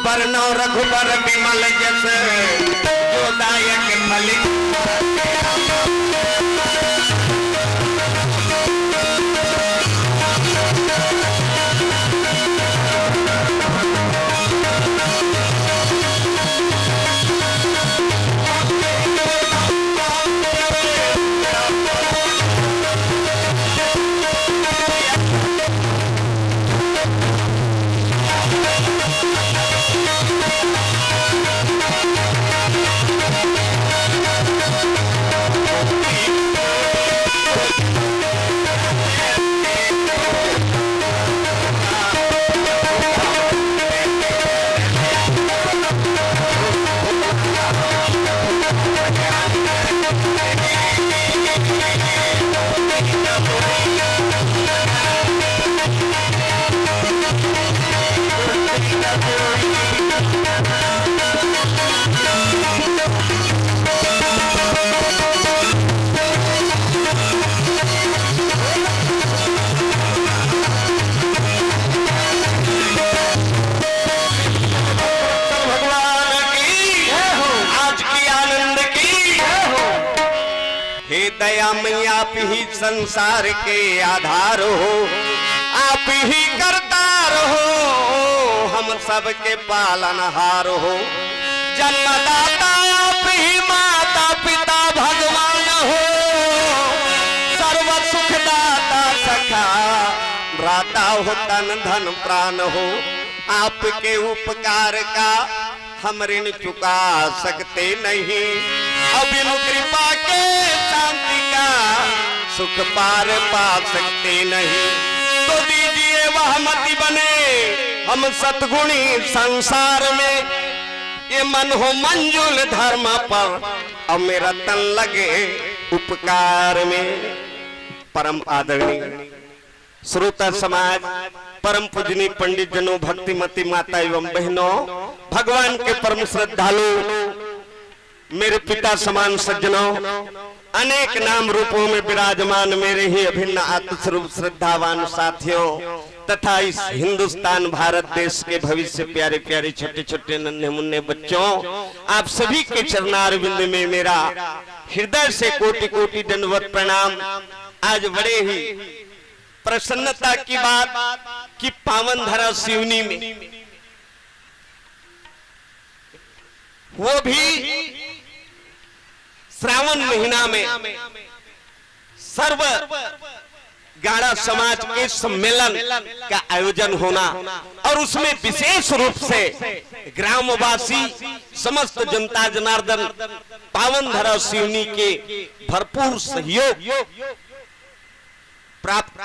बरनो रघुबर विमल जस जो दायक फल आप ही संसार के आधार हो, आप ही करतार हो, हम सबके पालनहार हो। जन्मदाता आप ही, माता पिता भगवान हो, सर्व सुखदाता सखा भ्राता हो, तन धन प्राण हो। आपके उपकार का हम ऋण चुका सकते नहीं, अबिनु कृपा के शांति का सुख पार पा सकते नहीं। तो दीजिए वह मति बने हम सतगुणी संसार में, ये मन हो मंजुल धर्म पर और मेरा तन लगे उपकार में। परम आदरणीय श्रोता समाज, परम पूजनीय पंडित जनों, भक्तिमती माता एवं बहनों, भगवान के परम श्रद्धालु मेरे पिता समान सज्जनों, अनेक नाम रूपों में विराजमान मेरे ही अभिन्न आत्मस्वरूप श्रद्धावान साथियों तथा इस हिंदुस्तान भारत देश के भविष्य प्यारे प्यारे छोटे छोटे नन्हे मुन्ने बच्चों, आप सभी के चरणारविंद में मेरा हृदय से कोटि कोटि दंडवत प्रणाम। आज बड़े ही प्रसन्नता की बात कि पावन धरा सिवनी में, वो भी श्रावण महीना में सर्व गाड़ा समाज के सम्मेलन का आयोजन होना और उसमें विशेष रूप से ग्रामवासी समस्त जनता जनार्दन पावन धरा सिवनी के भरपूर सहयोग प्राप्त।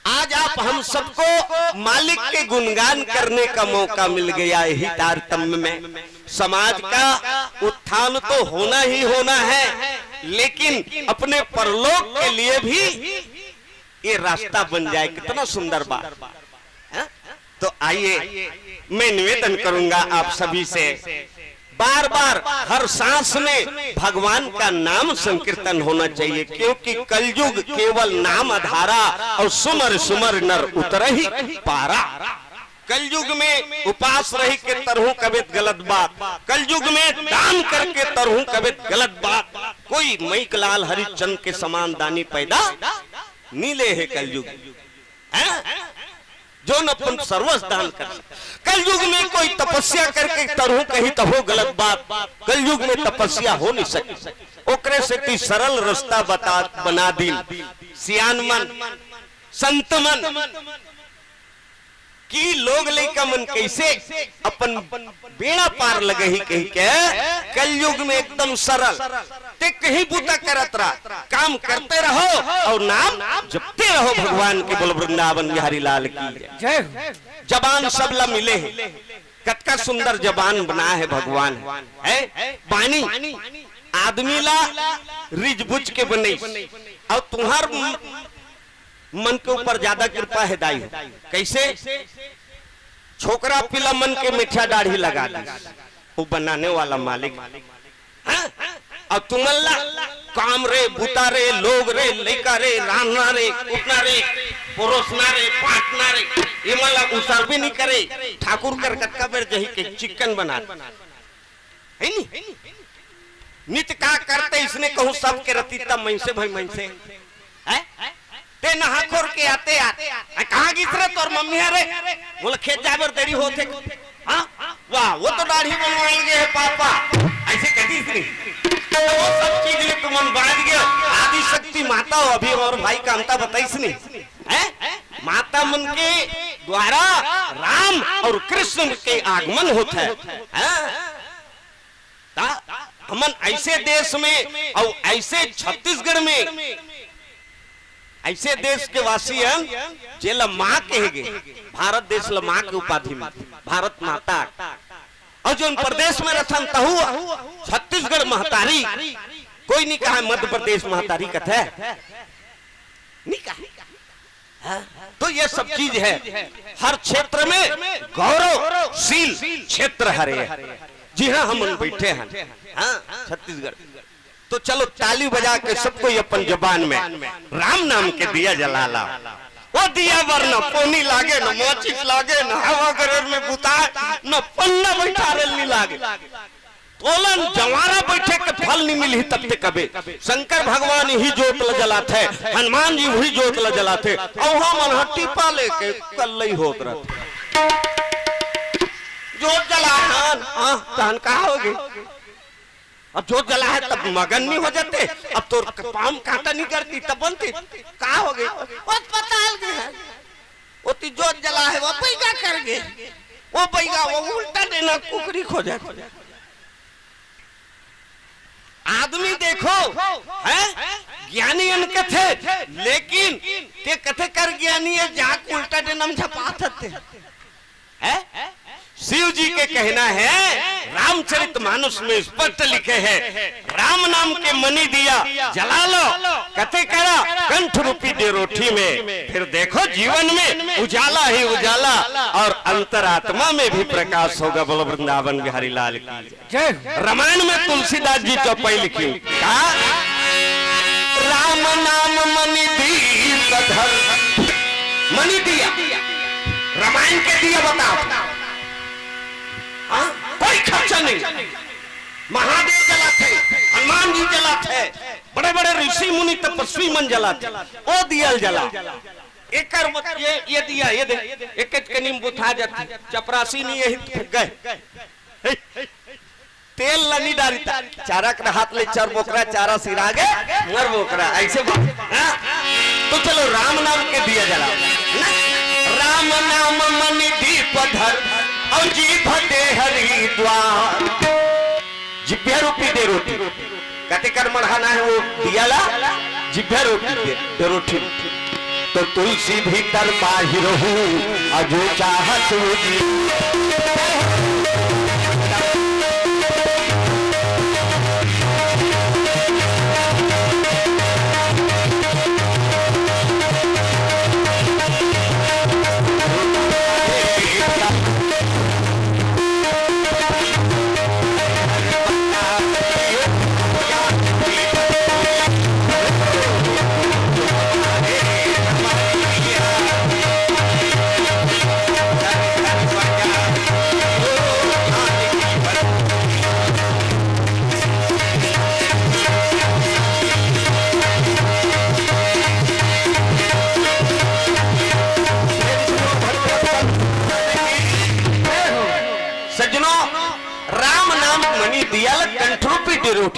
आज आप हम सबको मालिक के गुणगान करने का मौका मिल गया। यही तारतम्य में समाज का उत्थान तो होना ही होना है, लेकिन अपने परलोक के लिए भी ये रास्ता बन जाए, कितना सुंदर बात है। तो आइए मैं निवेदन करूंगा आप सभी से, बार बार हर सांस में भगवान का नाम संकीर्तन होना चाहिए, क्योंकि कलयुग केवल नाम आधारा और सुमर सुमर नर उतर ही पारा। कलयुग में उपास रही के तरहू कबित गलत बात, कलयुग में दान करके तरहू कबित गलत बात। कोई मैक लाल हरिचंद के समान दानी पैदा नीले है कलयुग है, जो नपन सर्वस दान कर। कलयुग में कोई तपस्या करके तरहू कही तो हो गलत बात, कलयुग में तपस्या हो नहीं सकी। ओकरे से ती सरल रास्ता बना दी सियान मन संत मन कि लोग लेका मन कैसे अपन बेड़ा पार लगे ही कही के। कलयुग में एकदम सरल, ते कहीं बूता करत रहा, काम करते रहो और नाम जपते रहो। भगवान के बोल वृंदावन बिहारी लाल की जय। जबान सबला मिले है, कतका सुंदर जबान बना है भगवान है। पानी आदमी ला रिज बुझ के बने और तुम्हार मन के ऊपर ज्यादा कृपा है दाई। कैसे? छोकरा पिला मन के मीठा दाढ़ी लगा दी, वो बनाने वाला मालिक। और तुमल्ला काम रे, बुता रे, लोग रे, लड़का रे, राना रे, उठना रे, परोसना रे पाटना रे ये मतलब उसर भी नहीं करे ठाकुर कर कटका बेर जही के चिकन बना है नहीं नित का करते इसने कहूं सब के रती तब मैं से भाई मैं से है ते नहा खोर के आते कहां गिसरत और मम्मी रे बोले खेत जाबर देरी होते हां वाह वो तो दाढ़ी बनवाल गए है पापा ऐसे कदी नहीं तो वो सब चीज ले तुम बांध गए आदि शक्ति माता हो अभी और भाई कामता बताइस नहीं है माता मन के द्वारा राम और कृष्ण के आगमन होता है हमन ऐसे देश में और ऐसे छत्तीसगढ़ में ऐसे देश के वासी हैं जेला माँ कहेगे भारत देश ला माँ के उपाधि में भारत माता और जो प्रदेश में रथन तहु छत्तीसगढ़ महतारी कोई नहीं कहा मध्य प्रदेश महतारी कथा नहीं कहा तो ये सब चीज है हर क्षेत्र में गौरवशील क्षेत्र हरे जी हाँ हम बैठे हैं हाँ छत्तीसगढ़ तो चलो ताली बजा के सबको अपन जबान में राम नाम के दिया जला ला वो दिया वरना पोनी लागे न मोचिस लागे न हवा गरेर में बुताए न पन्ना बैठा रेल नहीं लागे तोलन जवारा बैठे के फल नहीं मिली तब तक कबे शंकर भगवान ही जोत ल जलाते हनुमान जी वही जोत ल जलाते और हम हट्टी पाले के कल होत रहते जोत जला तहन का होगी अब जोत जला है तब मगन नहीं हो जाते अब तो पाम कांटा नहीं करती तब बनती का हो गई अस्पताल के है वो ती जोत जला है वो बैगा कर गए वो बैगा वो उल्टा देना कुकरी खो जाए आदमी देखो है ज्ञानी इनके थे लेकिन के कथे कर ज्ञानी है जाक उल्टा देना में छपाते हैं शिव जी के कहना है रामचरितमानस में स्पष्ट लिखे हैं राम नाम के मनी दिया जला लो कथे करा कंठ रूपी डेरोठी में फिर देखो जीवन में उजाला ही उजाला और अंतरात्मा में भी प्रकाश होगा। बोलो वृंदावन बिहारी लाल की जय। रामायण में तुलसीदास जी चौपाई लिखी कहा राम नाम मनी दीपधर मनी दिया रामायण के दिया बताओ कोई खर्चा नहीं महादेव जलाते हनुमान जी जलाते बड़े बड़े ऋषि मुनि तपस्वी मन जलाते ओ दियल जला ये दिया ये एक के नीम बुझा जाती चपरासी नहीं यही गए तेल लनी डालता चारा के हाथ ले चर बोकरा चारा सिरा गे मर बोकरा ऐसे तो चलो राम नाम के दिया जला राम नाम मनि दीप धर और जीभ दे हरिद्वार जिभ्या रूपी दे रोटी कते कर मढ़ाना है वो दिया ला जिभ्या रोटी दे रोटी तो तुलसी भीतर बाहिर हूँ अजो चाहत रोटी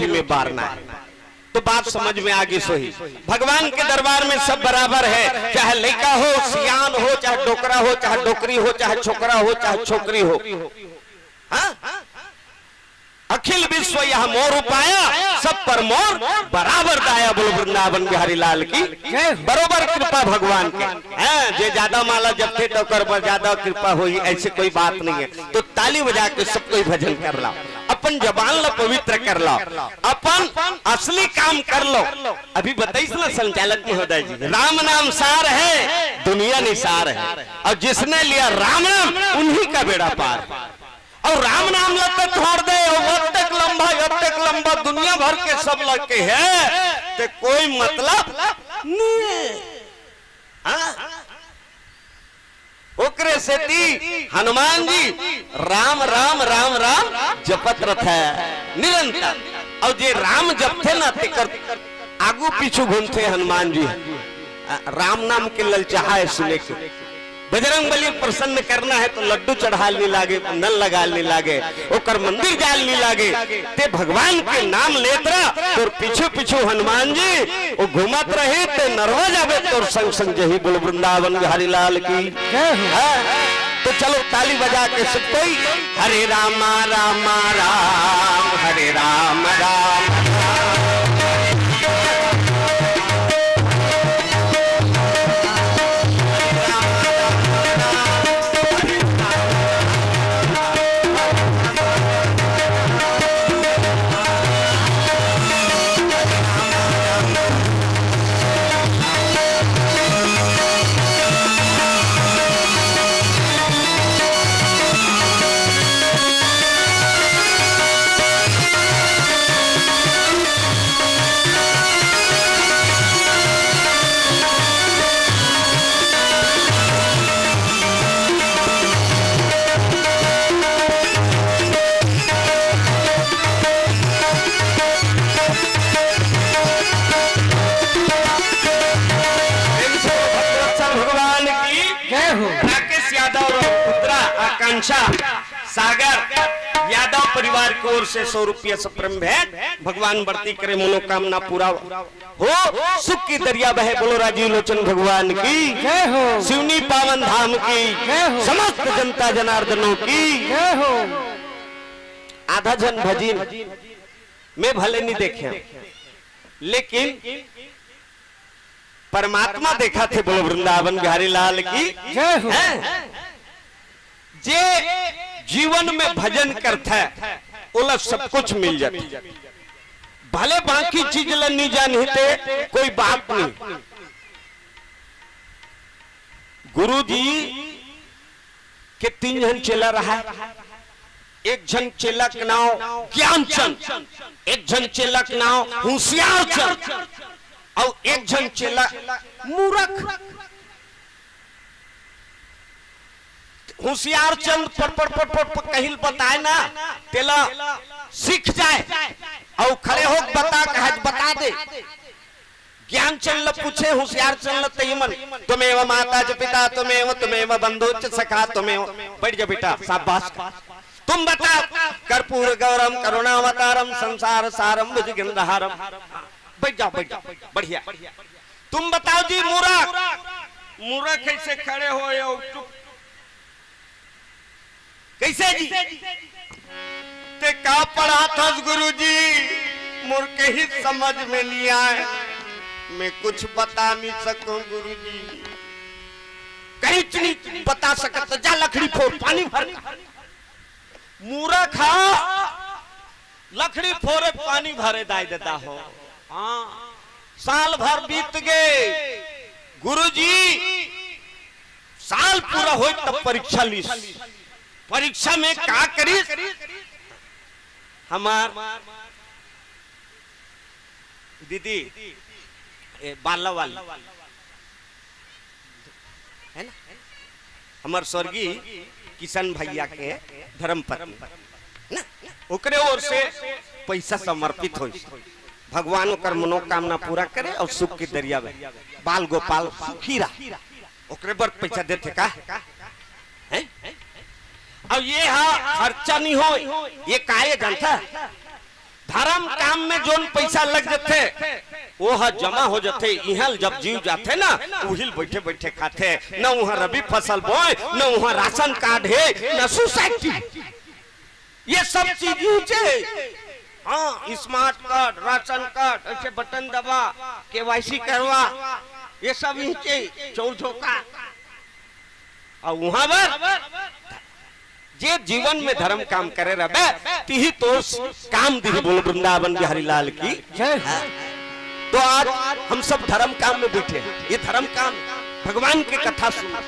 में बारना है तो बात समझ में आगे सोही भगवान के दरबार में सब बराबर है चाहे लड़का हो सियान हो चाहे डोकरा हो चाहे डोकरी हो चाहे छोकरा हो चाहे छोकरी हो अखिल विश्व यह मोर उपाया सब पर मोर बराबर दाया। बोलो वृंदावन बिहारी लाल की बरोबर कृपा भगवान के जे ज्यादा माला जब थे तो कर ज्यादा कृपा हुई ऐसे कोई बात नहीं है। तो ताली बजा के सब कोई भजन कर लो अपन जबान लो पवित्र कर लो अपन असली काम कर लो। अभी बताइए ना संचालक महोदय जी राम नाम सार है दुनिया निसार है और जिसने लिया राम नाम उन्हीं का बेड़ा पार और राम नाम लगता छोड़ दे अब तक लंबा दुनिया भर के सब लगे है तो कोई मतलब नहीं। ओकरे से ती हनुमान जी राम राम राम राम जपत रथे निरंतर। और जे राम जपथे ना तेकर आगू पीछू घूमते हनुमान जी राम नाम के ललचाहा है सुने के। बजरंग बली प्रसन्न करना है तो लड्डू चढ़ाल नहीं लागे, नल लगाल नहीं लागे, ओकर मंदिर जाल नहीं लागे, ते भगवान के नाम लेत रहा तो पीछू पीछू हनुमान जी वो घूमत रहे ते नरवा जावे तो संग संग जही बोल वृंदावन बिहारी लाल की। तो चलो ताली बजा के सब कोई हरे रामा रामा राम हरे राम राम सागर यादव परिवार की ओर से 100 रुपया सप्रम भेंट। भगवान बढ़ती करे मनोकामना पूरा हो, सुख की दरिया बहे बोलो राजीव लोचन भगवान की जय हो, शिवनी पावन धाम की जय हो, समस्त जनता जनार्दनों की जय हो। आधा जन भजन में भले नहीं देखे लेकिन परमात्मा देखा थे बोलो वृंदावन बिहारी लाल की जय हो। जे जीवन में भजन करता है ओला सब कुछ मिल जाती, भले बाकी चीज नहीं जानते कोई बात नहीं। गुरु जी के 3 जन चेला रहा, एक जन चेला का नाम ज्ञानचंद, एक जन चेला का नाम होशियारचंद और एक जन चेला मूर्ख। होशियार चंद पट कहिल बताए ना तेला सीख जाए और खड़े हो बता दे। ज्ञान चंद पूछे होशियार चंद तयमन तुम्हें माता च पिता तुम्हें बंधु च सखा तुम्हें बैठ जा बेटा शाबाश तुम बता। कर्पूर गौरम करुणावतारम संसार सारम भुजगेंद्रहारम। बैठ जाओ बढ़िया। तुम बताओ जी मूर्ख कैसे खड़े हो कैसे जी? ते का पढ़ा था गुरुजी मुर्के ही समझ में नहीं आए, मैं कुछ बता नहीं सकूं गुरुजी। कहीं नहीं बता सकता तो जा लकड़ी फोड़ पानी भर। मूर्ख लकड़ी फोड़े पानी भरे दाई देता हो। हाँ साल भर बीत गए गुरुजी, साल पूरा हो तब परीक्षा ली। परीक्षा में क्या करी हमार दीदी बाला वाली है ना, हमार स्वर्गीय किशन भैया के धर्मपत्नी ना, ओकरे ओर से पैसा समर्पित हो भगवान ओकर मनोकामना पूरा करे और सुख की दरिया में बाल गोपाल सुखी रहा। ओकरे बर पैसा देते का है? अब ये खर्चा नहीं हो, ये काहे जानता धर्म काम में जोन पैसा लग जाते वो जमा हो जाते। यहाँ जब जीव जाते ना उहिल बैठे बैठे खाते, न वहाँ रबी फसल बोए, न वहाँ राशन कार्ड है, न सोसाइटी, ये सब चीज। हाँ स्मार्ट कार्ड, राशन कार्ड, ऐसे बटन दबा, KYC करवा, ये सब चौर धोखा। और वहाँ पर जे जीवन में धर्म काम करे रहे तिही तो काम दी बोल वृंदावन बिहारी लाल की जय। तो आज हम सब धर्म काम में बैठे हैं। ये धर्म काम भगवान की कथा सुनो,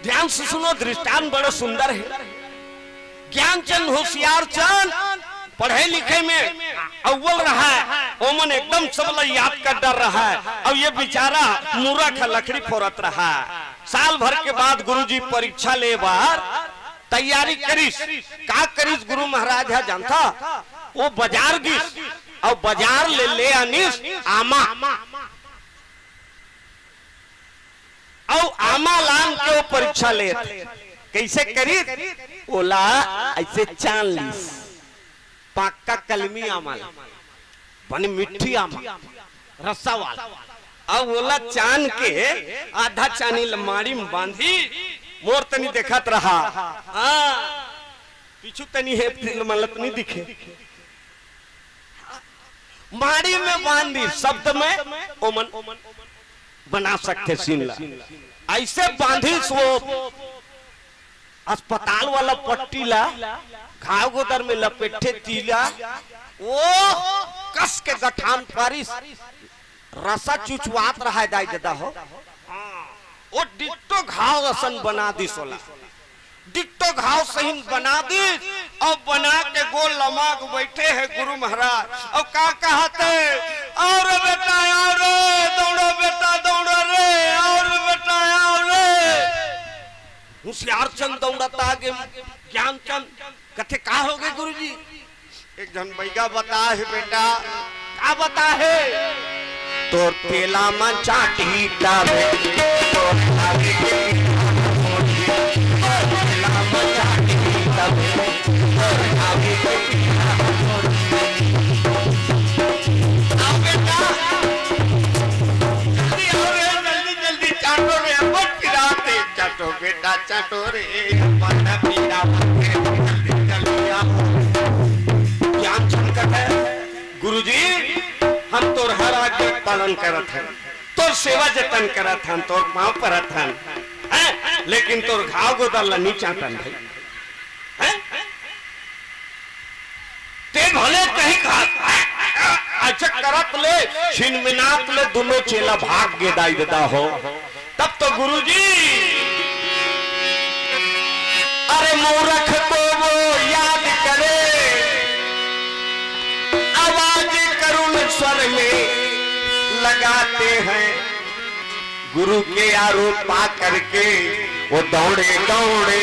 ध्यान से सुनो, दृष्टांत बड़ा सुंदर है। ज्ञानचंद होशियारचंद पढ़े लिखे में अव्वल रहा है, ओमन एकदम सब याद कर डर रहा है। और ये बेचारा मूर्ख लकड़ी फोड़त रहा है। साल भर के बाद गुरुजी परीक्षा ले बार तैयारी करिस। का करिस गुरु महाराज है जानता, वो बाजार गिस और बाजार ले आनिस आमा, और आमा लान के वो परीक्षा ले। कैसे करी? ओला ऐसे चान लीस, पक्का कलमी आमा बनी मीठी आमा रस्सा वाला, अब ओला चान के आधा चानी लमाड़ी में बांधी, मोर तनी देखत रहा, पीछू तनी है मलत नहीं दिखे, माड़ी में बांधी, शब्द में ओमन बना सकते सीनला। ऐसे बांधी वो अस्पताल वाला पट्टी ला घाव गोदर में लपेटे तीला, वो कस के गठान पारिस रसा चुचवात रहा दाई दादा हो, वो डिट्टो घाव असन बना दी सोला, डिट्टो घाव सही बना दी, और बना के गोल लमाक बैठे हैं गुरु महाराज। और का कहते, और बेटा और दौड़ो बेटा दौड़ो रे, और बेटा और होशियार चंद दौड़ता आगे, ज्ञान चंद कथे का हो गए गुरुजी? एक जन बैगा बता है बेटा, का बता है? तो तेला में चाटी डाले, तो आगे के तेला में चाटी डाले, तो आगे के आओ बेटा जल्दी जल्दी चाटो रे, मत पिराते चाटो बेटा चाटो रे, बड़ा पीड़ा जल्दी आओ। ज्ञान संकट है गुरुजी, हम तोर हर आज्ञा पालन करत हैं, तोर सेवा जतन करत हैं, तोर पांव परत हैं, लेकिन तोर घाव गोदर नहीं चाटन भाई, ते भले कहीं अच्छा करत ले छिनमिनात ले दोनों चेला भाग के दाई देता हो। तब तो गुरुजी अरे मूर्ख को वो याद करे, आवाज करुण स्वर में लगाते हैं, गुरु के आरोप पा करके वो दौड़े दौड़े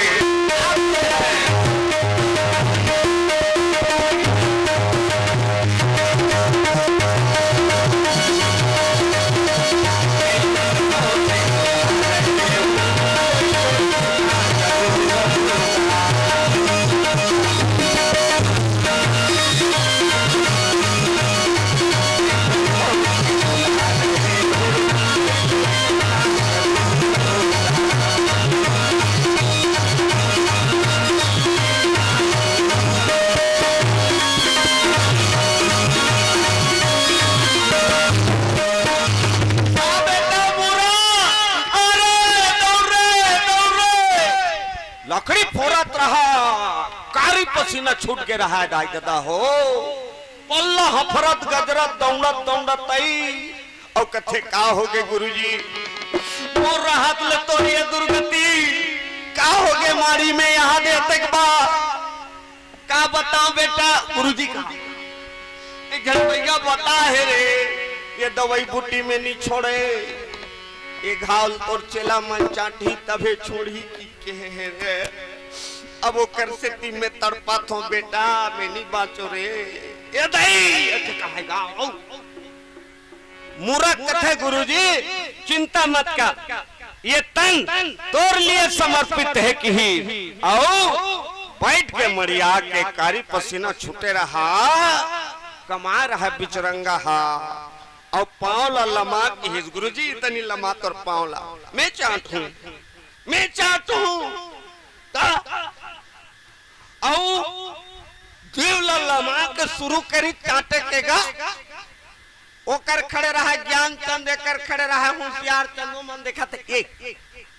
लकड़ी फोरत रहा, कारी पसीना छूट के रहा दाई दादा हो, पल्ला हफरत गजरत दौड़त दौड़त आई, और कथे का हो गए गुरुजी? मोर राहत ले तो ये दुर्गति का हो गए मारी में यहाँ दे तक बा, का बताऊं बेटा? गुरुजी का एक जन भैया बता है रे, ये दवाई बूटी में नहीं छोड़े, ये घाव और चेला मन चाटी तबे छोड़ी की के रे, अब वो कर से ती में तड़पा थो बेटा, मैं नहीं बाचो रे, ये दई अच्छा कहेगा मूर्ख कथे गुरुजी, चिंता मत कर, ये तन तोर लिए समर्पित है कि आओ बैठ के मरिया के कारी पसीना छूटे रहा, कमा रहा बिचरंगा हा, और पाँव ला लमा की हिज गुरुजी इतनी लमा कर पाँव ला मैं चाटूं, मैं चाटूं, और जीव ला लमा के शुरू करी चाटे के गा, ओकर खड़े रहा ज्ञान चंद, एकर खड़े रहा होशियार चंद, वो मन देखा थे एक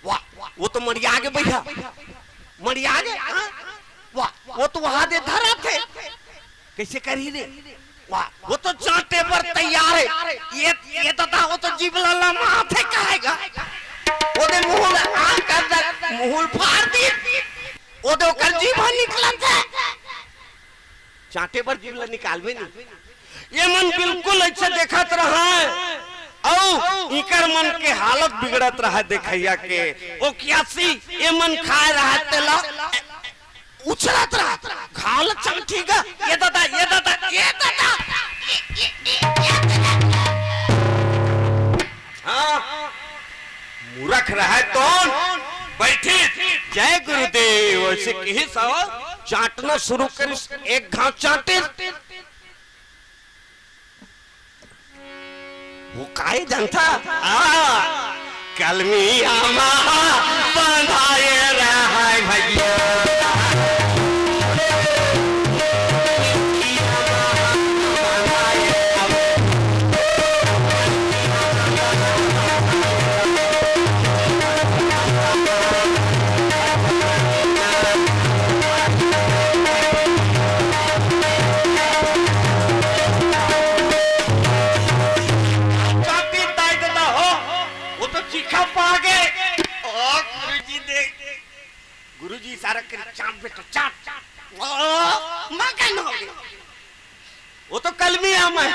वाह वो तो मरिया आगे बैठा, मरिया आगे वाह वो तो वहां दे धरा थे, कैसे करी रे वाह वो तो चाटे पर तैयार है, ये तो था वो तो जीव ला लमा थे कहेगा, वो दे मुंह आ कर मुंह फाड़ दी, वो दे कर जीभ निकला था, चाटे पर जीभ निकाल भी नहीं, ये मन बिल्कुल ऐसे देखत रहा है, औ इकर मन के हालत बिगड़त रहा देखैया के ओ कियासी ये मन खाए रहा तेला उछलत रहा घाल चल ठीक है ये दादा हाँ मूर्ख रहा है कौन बैठी जय गुरुदेव ऐसे कही सो चाटना शुरू कर एक घाव चाटे वो काहे जानता कलमी आमा बंधाए रहा है भैया गुरुजी सारा कर चाट बेटा चाट मगन हो गया वो तो कलमी आम है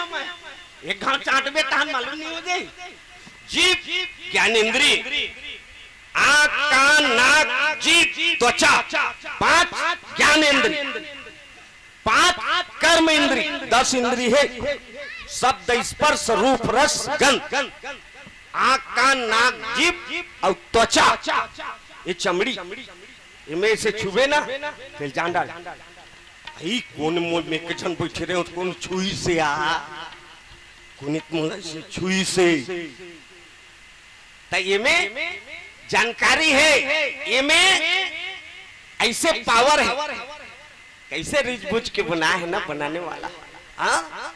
एक घाव चाट बेटा मालूम नहीं हो गई जीभ ज्ञानेंद्री आँख कान नाक जीभ त्वचा 5 ज्ञानेंद्री 5 कर्म इंद्री 10 इंद्री है शब्द स्पर्श रूप रस गंध आँख कान नाक जीभ और त्वचा ये चमड़ी इमे से छुबे ना फिर जान डाल आई कौन मोल में किचन बैठे रहे कौन छुई से आ कौन इतना से छुई से तो ये में जानकारी है ये में ऐसे पावर है कैसे रिज बुझ के बना है ना बनाने वाला हाँ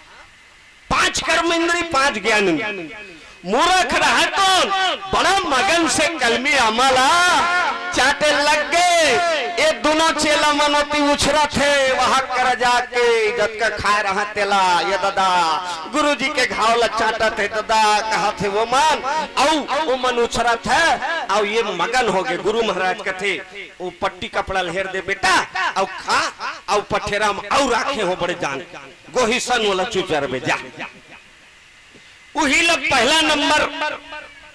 5 कर्म इंद्री 5 ज्ञान इंद्री मूर्ख रहा कौन बड़ा मगन से कलमी अमला चाटे लग गए ये दोनों चेला मनोती उछरा थे वहां कर जाके इज्जत का खाए रहा तेला ये दादा गुरुजी के घाव चाटा थे दादा कहा थे वो मन औ वो मन उछरा थे और ये मगन हो गए गुरु महाराज के थे वो पट्टी कपड़ा लहेर दे बेटा और खा और पठेरा में और राखे हो बड़े जान गोही सन वाला चुचर में जा वही लोग पहला नंबर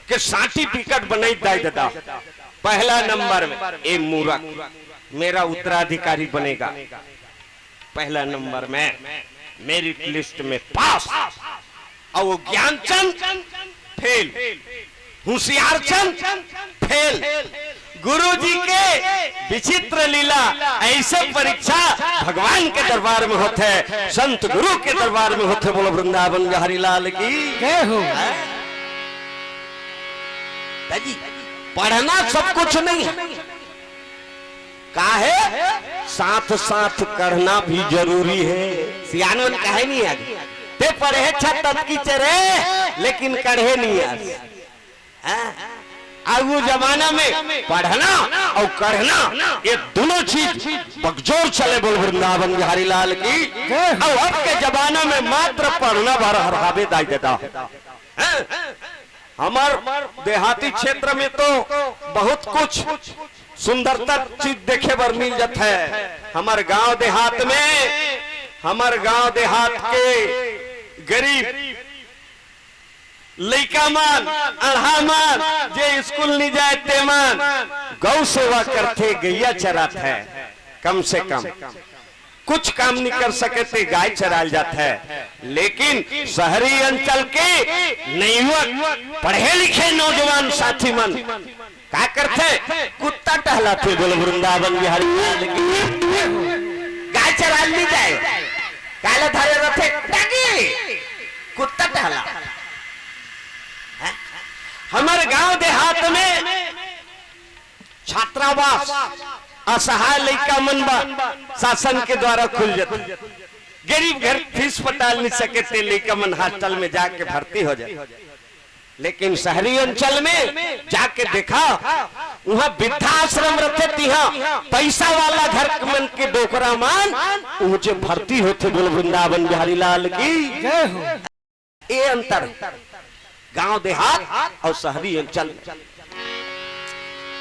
के सर्टिफिकेट बनाई दाई दादा पहला नंबर में ए मूर्ख मेरा उत्तराधिकारी बनेगा पहला नंबर में मेरिट लिस्ट में पास और वो ज्ञानचंद फेल होशियार चंद फेल गुरुजी के विचित्र लीला ऐसे परीक्षा भगवान के दरबार में होते संत गुरु के दरबार में होते बोलो वृंदावन बिहारी लाल की जय हो दादी पढ़ना सब कुछ नहीं है काहे साथ साथ करना भी जरूरी है सियानो ने कहे नहीं आगे ते पढ़े छत की चरे लेकिन कढ़े नहीं आज आगू जमाना में पढ़ना और करना ये दोनों चीज बगजोर चले बोल वृंदावन बिहारी लाल की और अब के जमाना में मात्र पढ़ना भर हराबे दाई देता हमार देहाती क्षेत्र में तो बहुत कुछ सुंदरता चीज देखे बर मिल जाता है हमार गांव देहात के गरीब लइका मान अढ़ा मान जे स्कूल नहीं जाए ते मान गौ सेवा करते गैया चरात है कम से कम कुछ काम नहीं कर सके थे गाय चराल जाता है लेकिन शहरी अंचल के युवक पढ़े लिखे नौजवान साथी मन क्या करते कुत्ता टहलाते बोले वृंदावन बिहारी गाय चराल नहीं जाए काला धारे रथे कुत्ता टहला हमारे गांव देहात में छात्रावास असहाय लड़का मनबा शासन के द्वारा खुल जाते गरीब घर फीस पटाल नहीं सके थे लड़का मन हॉस्टल में जाके भर्ती हो जाए लेकिन शहरी अंचल में जाके देखा वहाँ वृद्धाश्रम रखे थी पैसा वाला घर मन के डोकरा मान मुझे भर्ती होते बोल वृंदावन बिहारी लाल की ये अंतर गांव देहात और शहरी अंचल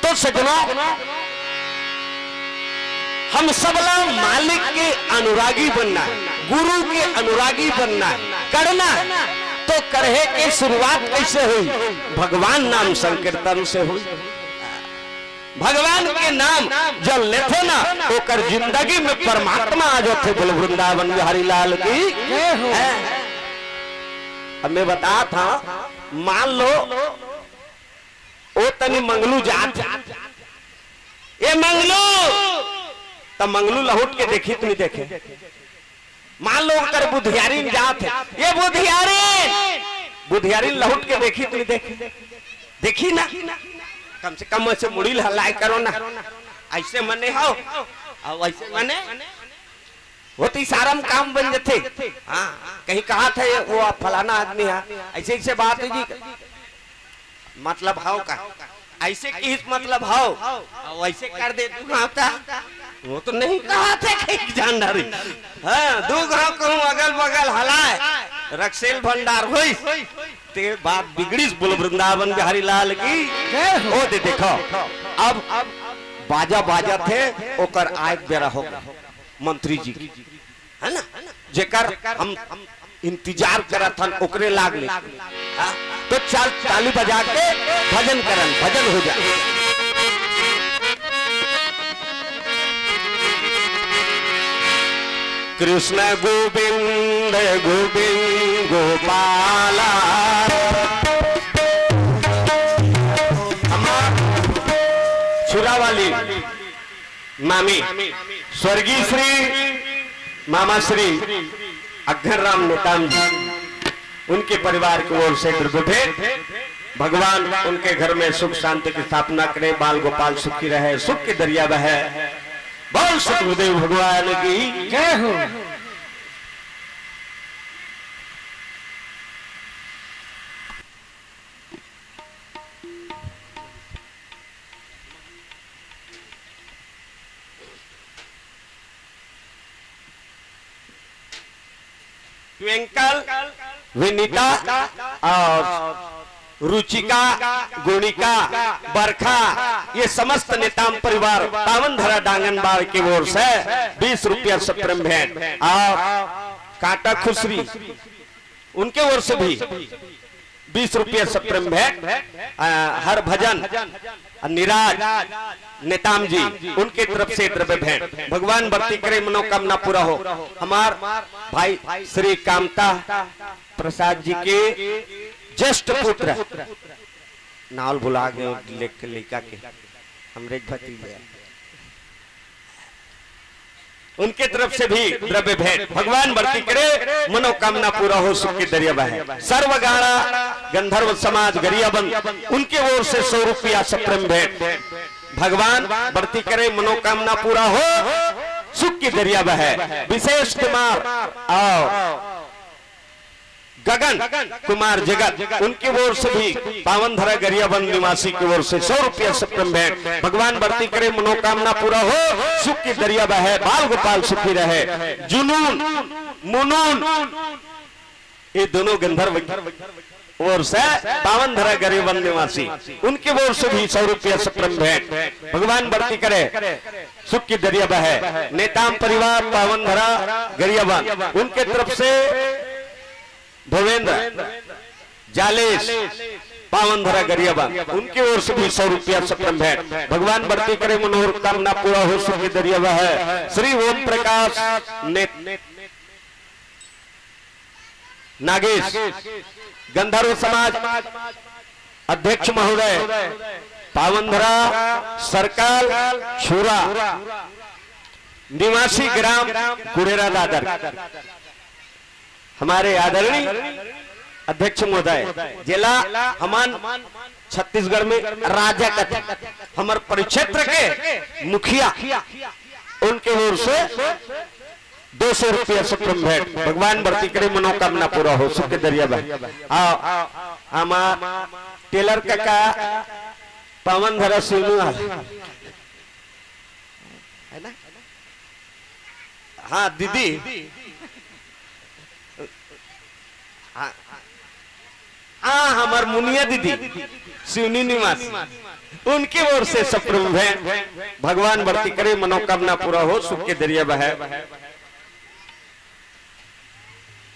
तो सजनों हम सबला मालिक के अनुरागी बनना है गुरु के अनुरागी बनना है करना है तो करहे के शुरुआत कैसे हुई? भगवान नाम संकीर्तन से हुई। भगवान के नाम जब लेते ना ओकर जिंदगी में परमात्मा आ जाते। बोल वृंदावन बिहारी लाल की। अब मैं बता था, मान लो ओ तनी मंगलू जात, ये मंगलू तब मंगलू लहुट के देखी तुम देखे। मान लो कर बुधियारी जात है, ये बुधियारी लहुट के देखी तुम देखी ना, कम से कम ऐसे मुड़ी हल्ला करो ना, ऐसे मने हो और ऐसे मने होती सारा काम बन जाते। हाँ कहीं कहा था वो फलाना आदमी है, ऐसे ऐसे बात है जी, मतलब हाउ का ऐसे की मतलब हाउ वैसे कर दे तू आता, वो तो नहीं कहा था कहीं जानदारी। हाँ दू गाँव कहूँ अगल बगल हलाए रक्सेल भंडार हुई ते बात बिगड़ी। बोल वृंदावन बिहारी लाल की। ओ दे देखो अब बाजा बाजा थे ओकर आय बेरा हो मंत्री जी की, है ना, जेकर हम इंतजार करत हन ओकरे लाग ले। तो चल ताली बजा के भजन करन, भजन हो जाए। कृष्ण गोविंद गोविंद गोपाला, छुरा वाली मामी स्वर्गीय श्री मामा श्री अघर राम नेताम जी, उनके परिवार की ओर से दुर्गुठे भगवान उनके घर में सुख शांति की स्थापना करे, बाल गोपाल सुखी रहे, सुख के दरिया बहे। बोल सतगुरुदेव भगवान की जय हो। ट्विंकल, विनीता और रुचिका, गुणिका, बरखा, ये समस्त नेताम परिवार पावन धरा डांगनबाड़ की ओर से 20 रुपया सप्रेम भेंट, और कांटा खुसरी उनके ओर से भी 20 रुपया सप्रेम भेंट। हर भजन निराज नेताम जी उनके तरफ से द्रव्य भेंट। भगवान भक्ति करे मनोकामना पूरा हो। हमार भाई श्री कामता प्रसाद जी के ज्येष्ठ पुत्र, नाल भुला गए लेखा के हमरे भतीजे, उनके तरफ से भी द्रव्य भेंट। भगवान भक्ति करे मनोकामना पूरा हो, सुख की दरिया बहे। सर्वगाड़ा गंधर्व समाज गरियाबंद उनके ओर से 100 रुपया सप्रेम भेंट। भगवान भक्ति करे मनोकामना पूरा हो, सुख की दरिया बहे। विशेष कुमार और गगन कुमार जगत उनकी ओर से भी पावन धरा गरियाबंद निवासी की ओर से 100 रुपया सप्रेम भेंट। भगवान भक्ति करे मनोकामना पूरा हो, सुख की दरिया बहे, बाल गोपाल सुखी रहे। जुनून मुनून ये दोनों गंधर्व ओर से पावन धरा गरियाबंद निवासी उनकी ओर से भी 100 रुपया सप्रेम भेंट। भगवान भक्ति करे सुख की दरिया बहे। नेताम परिवार पावन धरा गरियाबंद उनके तरफ से भवेंद्र जालेश पावन धरा गरियाबंद उनकी ओर से भी 100 रुपया सप्रेम भेंट। भगवान भक्ति करे मनोकामना पूरा हो, सुख की दरिया बहे। श्री ओम प्रकाश नागेश गंधर्व समाज अध्यक्ष महोदय पावन धरा सरकार छुरा निवासी ग्राम कुरेरा दादर, हमारे आदरणीय अध्यक्ष महोदय जिला हमान छत्तीसगढ़ में राजा का हमारे परिक्षेत्र के मुखिया उनके ओर से 200 रुपया सप्रेम भेंट। भगवान भक्ति करे मनोकामना पूरा हो, सुख के दरिया बहे। हमार टेलर काका पावन धरा सोनू है ना, हाँ दीदी हाँ हमार मुनिया दीदी शिवनी निवासी उनकी ओर से सप्रेम भेंट। भगवान भक्ति करे मनोकामना पूरा हो, सुख के दरिया बहे।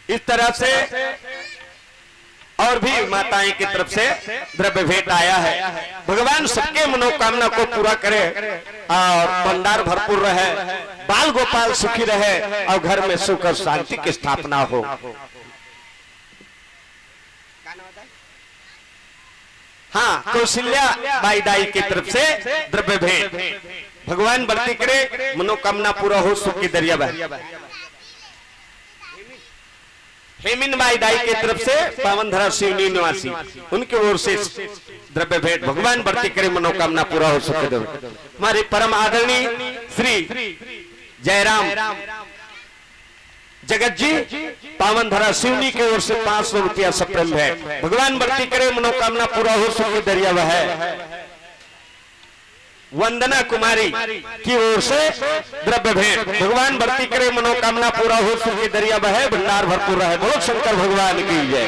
इस तरह से और भी माताएं की तरफ से द्रव्य भेंट आया है। भगवान सबके मनोकामना को पूरा करे और भंडार भरपूर रहे, बाल गोपाल सुखी रहे और घर में सुख और शांति की स्थापना हो। हाँ, कौशल्या बाई दाई की तरफ से द्रव्य भेंट। भगवान बढ़ती करे, मनोकामना पूरा हो, सुख की दरिया बहे। हेमिन बाई दाई की तरफ से पावन धरा शिवनी निवासी, उनकी ओर से द्रव्य भेंट। भगवान बढ़ती करे, मनोकामना पूरा हो, सुख दे। हमारे परम आदरणीय श्री जयराम जगत जी पावन धरा शिवनी की ओर से 500 रुपया सप्रेम है। भगवान बढ़ती करे, मनोकामना पूरा हो, सुख की दरिया बहे। वंदना कुमारी की ओर से द्रव्य भेंट। भगवान बढ़ती करे, मनोकामना पूरा हो, सुख की दरिया बहे, भंडार भरपूर रहे। बोलो शंकर भगवान की जय।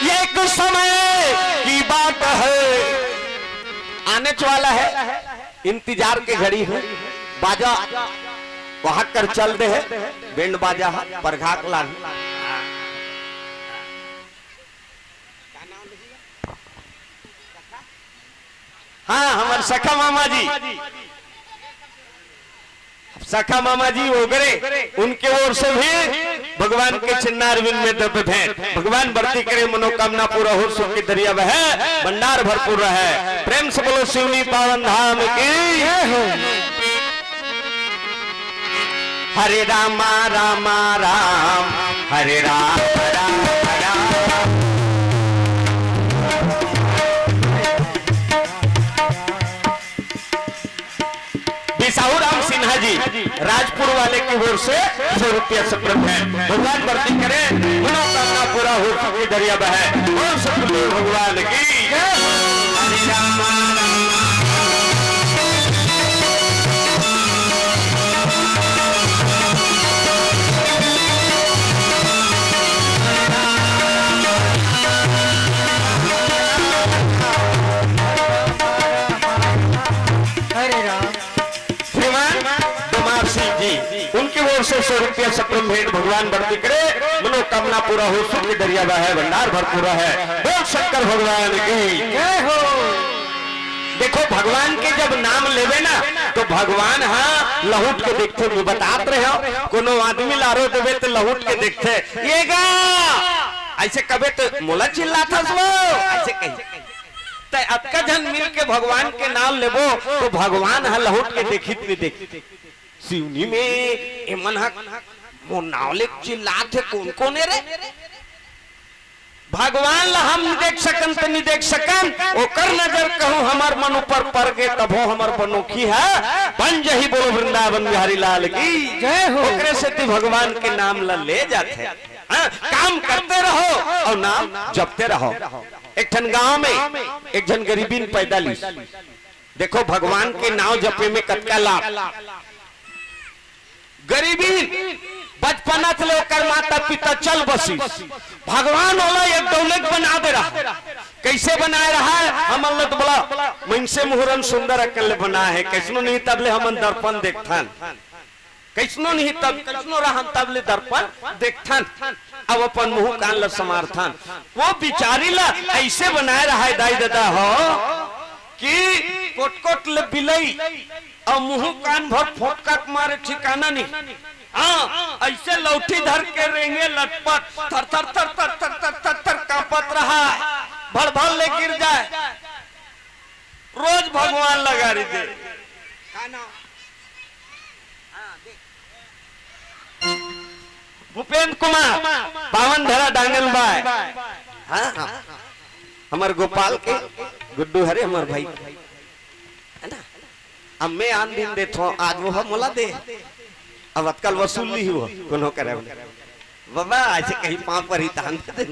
ये एक समय की बात है, आने वाला है, इंतजार के घड़ी है। बाजा वहां कर चल दे है, बैंड बाजा परघाक लान। हाँ, हमारे सखा मामा जी, सखा मामा जी ओगरे, उनके ओर से भी भगवान के चिन्नार विन में द्रव्य भेंट। भगवान बढ़ती करे, मनोकामना पूरा हो, सुख की दरिया बहे, भंडार भरपूर रहे। प्रेम से बोलो शिवनी पावन धाम की। हरे रामा रामा राम, हरे राम राम राम। बिसाहू राम सिन्हा जी राजपुर वाले की ओर से 100 रुपया सप्रेम है। भगवान बढ़ती करे, मनोकामना पूरा हो, सुख की दरिया बहे। बोलो सतगुरु भगवान की। हरे रामा उनकी ओर से 100 रुपया सप्रेम भेंट। भगवान बढ़ती करे, मनोकामना पूरा हो, सुख की दरिया बहे, भंडार भरपूर है। बोल शंकर भगवान की जय हो। देखो भगवान के जब नाम लेवे ना तो भगवान हाँ लहुट के देखते। मैं बतात रहे हो, कोनो आदमी लारो देवे तो लहुट के देखते, ये गा ऐसे कबे तो मोला चिल्लाता ऐसे कही। तो अक्का जन मिल के भगवान के नाम लेबो तो भगवान हाँ लहुट के देखित नहीं देखते। शिवनी में एमन मो नावले चिल्लाते कौन कौन रे? भगवान ला हम देख सकन तो नहीं देख सकन, ओकर नजर कहूं हमार मन ऊपर पड़ गए तभो हमार बनोखी है। बन जही बोलो वृंदावन बिहारी लाल की जय हो। ओकरे से ती भगवान के नाम ला ले जाते। काम करते रहो और नाम जपते रहो। एक ठन गांव में एक जन गरीबी पैदा ली। देखो भगवान के नाम जपे में कतका लाभ। गरीबी बचपना से लेकर माता पिता चल बसी, भगवान वाला एक दौलत बना दे रहा। कैसे बनाए रहा है? हम तो बोला मनसे मुहूर्त सुंदर अकल बना है। कैसनो नहीं तबले हम दर्पण देखथन, कैसनो नहीं तब कैसनो रहा तबले दर्पण देखथन। अब अपन मुंह कान ला समार्थन। वो बिचारी ला ऐसे बनाए रहा है दाई दादा हो कि कोट ले बिलई और मुंह कान भर फोटका मारे ठिकाना नहीं। हाँ ऐसे लौठी धर के रेंगे लटपट थर थर थर थर थर थर थर थर कांपत रहा, भर भर ले गिर जाए। रोज भगवान लगा रही दे। भूपेंद्र कुमार पावन धरा डांगल बाय। हाँ हमार गोपाल के गुड्डू हरे हमार भाई है ना। अब मैं आन दिन देता आज वो मोला दे, अब कल वसूल ली हो कोनो करे बाबा ऐसे कहीं पांव पर ही तान दे।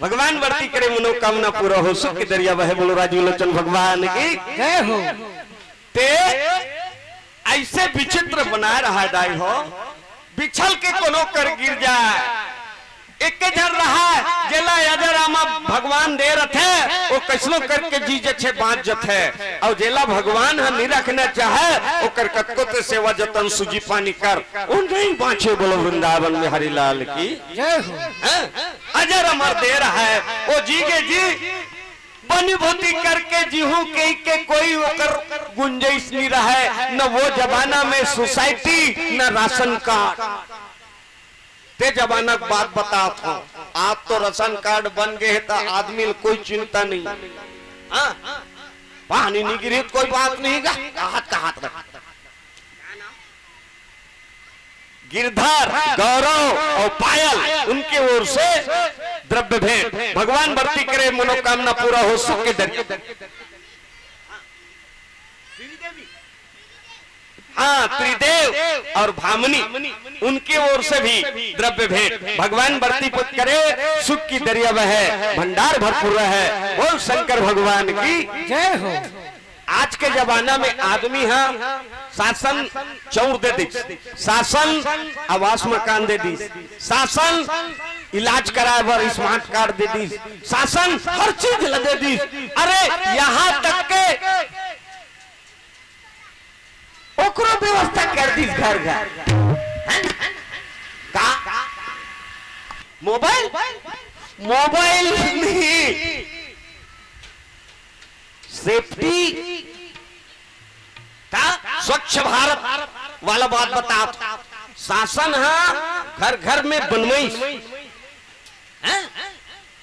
भगवान बढ़ती करे, मनोकामना पूरा हो, सुख की दरिया बहे। बोलो राजू लोचन भगवान की जय हो। ते ऐसे विचित्र बना रहा दाई हो, बिछल के कोनो कर गिर जाए एक जन रहा जेला अजरामा भगवान दे रथे वो कैसनो करके जी जछे बाँच जथे और जेला भगवान नहीं रखना चाहे ओकर कतको ते सेवा जतन सुजी पानी कर उन नहीं बाँचे। बोलो वृंदावन में हरिलाल की जय हो। अजर अमर दे रहा है वो जी के जी बनिभूति करके जीहू के कोई ओकर गुंजाइश नहीं रहा है। न वो जमाना में सोसाइटी न राशन कार्ड ते जमाना की बात बताता हूँ। आप तो राशन कार्ड बन गए तो आदमी कोई चिंता नहीं, पानी नहीं गिरी कोई बात नहीं गा हाथ का हाथ रख। गिरधर गौरव और पायल उनके ओर से द्रव्य भेंट भगवान भर्ती करे मनोकामना पूरा हो सुख के दरिया। हाँ त्रिदेव और भामनी उनके ओर से भी द्रव्य भेंट भगवान भर्ती पुत करे सुख की दरिया बहे भंडार भरपूर है। बोल शंकर भगवान की जय हो। आज के जमाना में आदमी है शासन चौर दे दी, शासन आवास मकान दे दी, शासन इलाज कराए पर स्मार्ट कार्ड दे दी, शासन हर चीज दे दी। अरे यहाँ तक के ओकरो व्यवस्था कर दी घर घर का मोबाइल मोबाइल नहीं सेफ्टी स्वच्छ भारत वाला बात बता। शासन है घर घर में बनवाई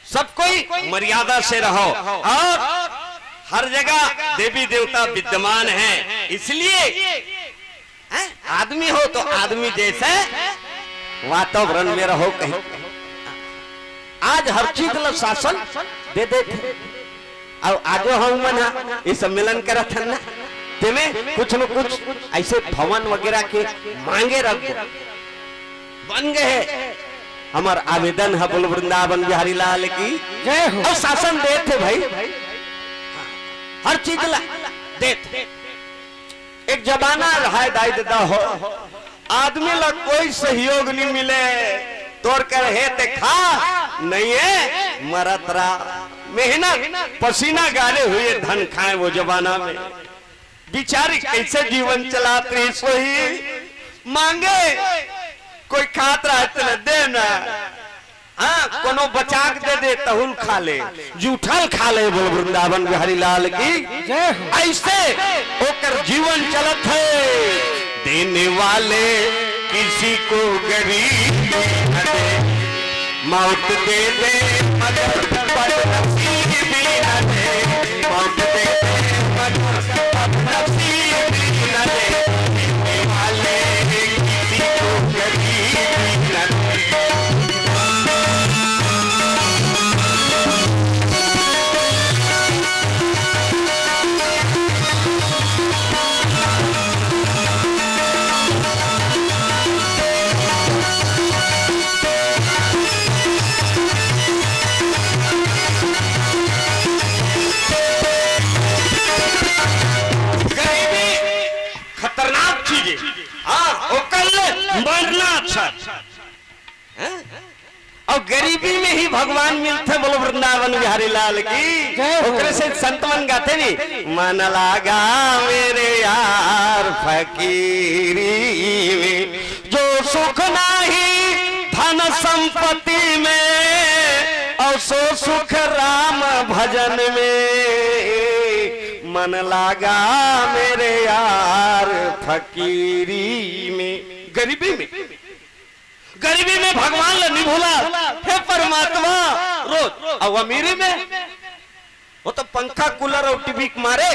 सब कोई मर्यादा से रहो और हर जगह देवी देवता विद्यमान है। इसलिए आदमी हो तो आदमी जैसे वातावरण में रहो। कहीं आज हर चीज लो शासन दे देते और आजो हम मना ये सम्मेलन करा था ना तेमें कुछ न कुछ ऐसे भवन वगैरह के मांगे रख बन गए। हमार आवेदन है बोल वृंदावन बिहारी लाल की जय हो। और शासन देते भाई हर चीज ला देते। एक जमाना रहा दाई दादा हो आदमी ला कोई सहयोग नहीं मिले तोड़ कर है ते खा नहीं है मरत रहा मेहनत पसीना गाले हुए धन खाए। वो जमाना में बिचारी कैसे जीवन चलाते सोई मांगे कोई खात रहा तो देना हाँ कोनो बचाक दे दे तहुल खा ले जूठल खा ले। बोल वृंदावन बिहारी लाल की ऐसे होकर जीवन चलत है। देने वाले किसी को गरीब मौत दे दे मगर नसीब न दे मौत दे दे मगर नसीब न दे। देने वाले किसी को गरीब न दे। मरना अच्छा और गरीबी में ही भगवान मिलते। बोलो वृंदावन बिहारी लाल की ओकरे से संतवन गाते नहीं मन लागा मेरे यार फकीरी में जो सुख नाही धन संपत्ति में और सो सुख राम भजन में। मन लागा मेरे यार फकीरी में गरीबी में भगवान नहीं भूला हे परमात्मा रोज। और अमीरी में वो तो पंखा कूलर और टीवी मारे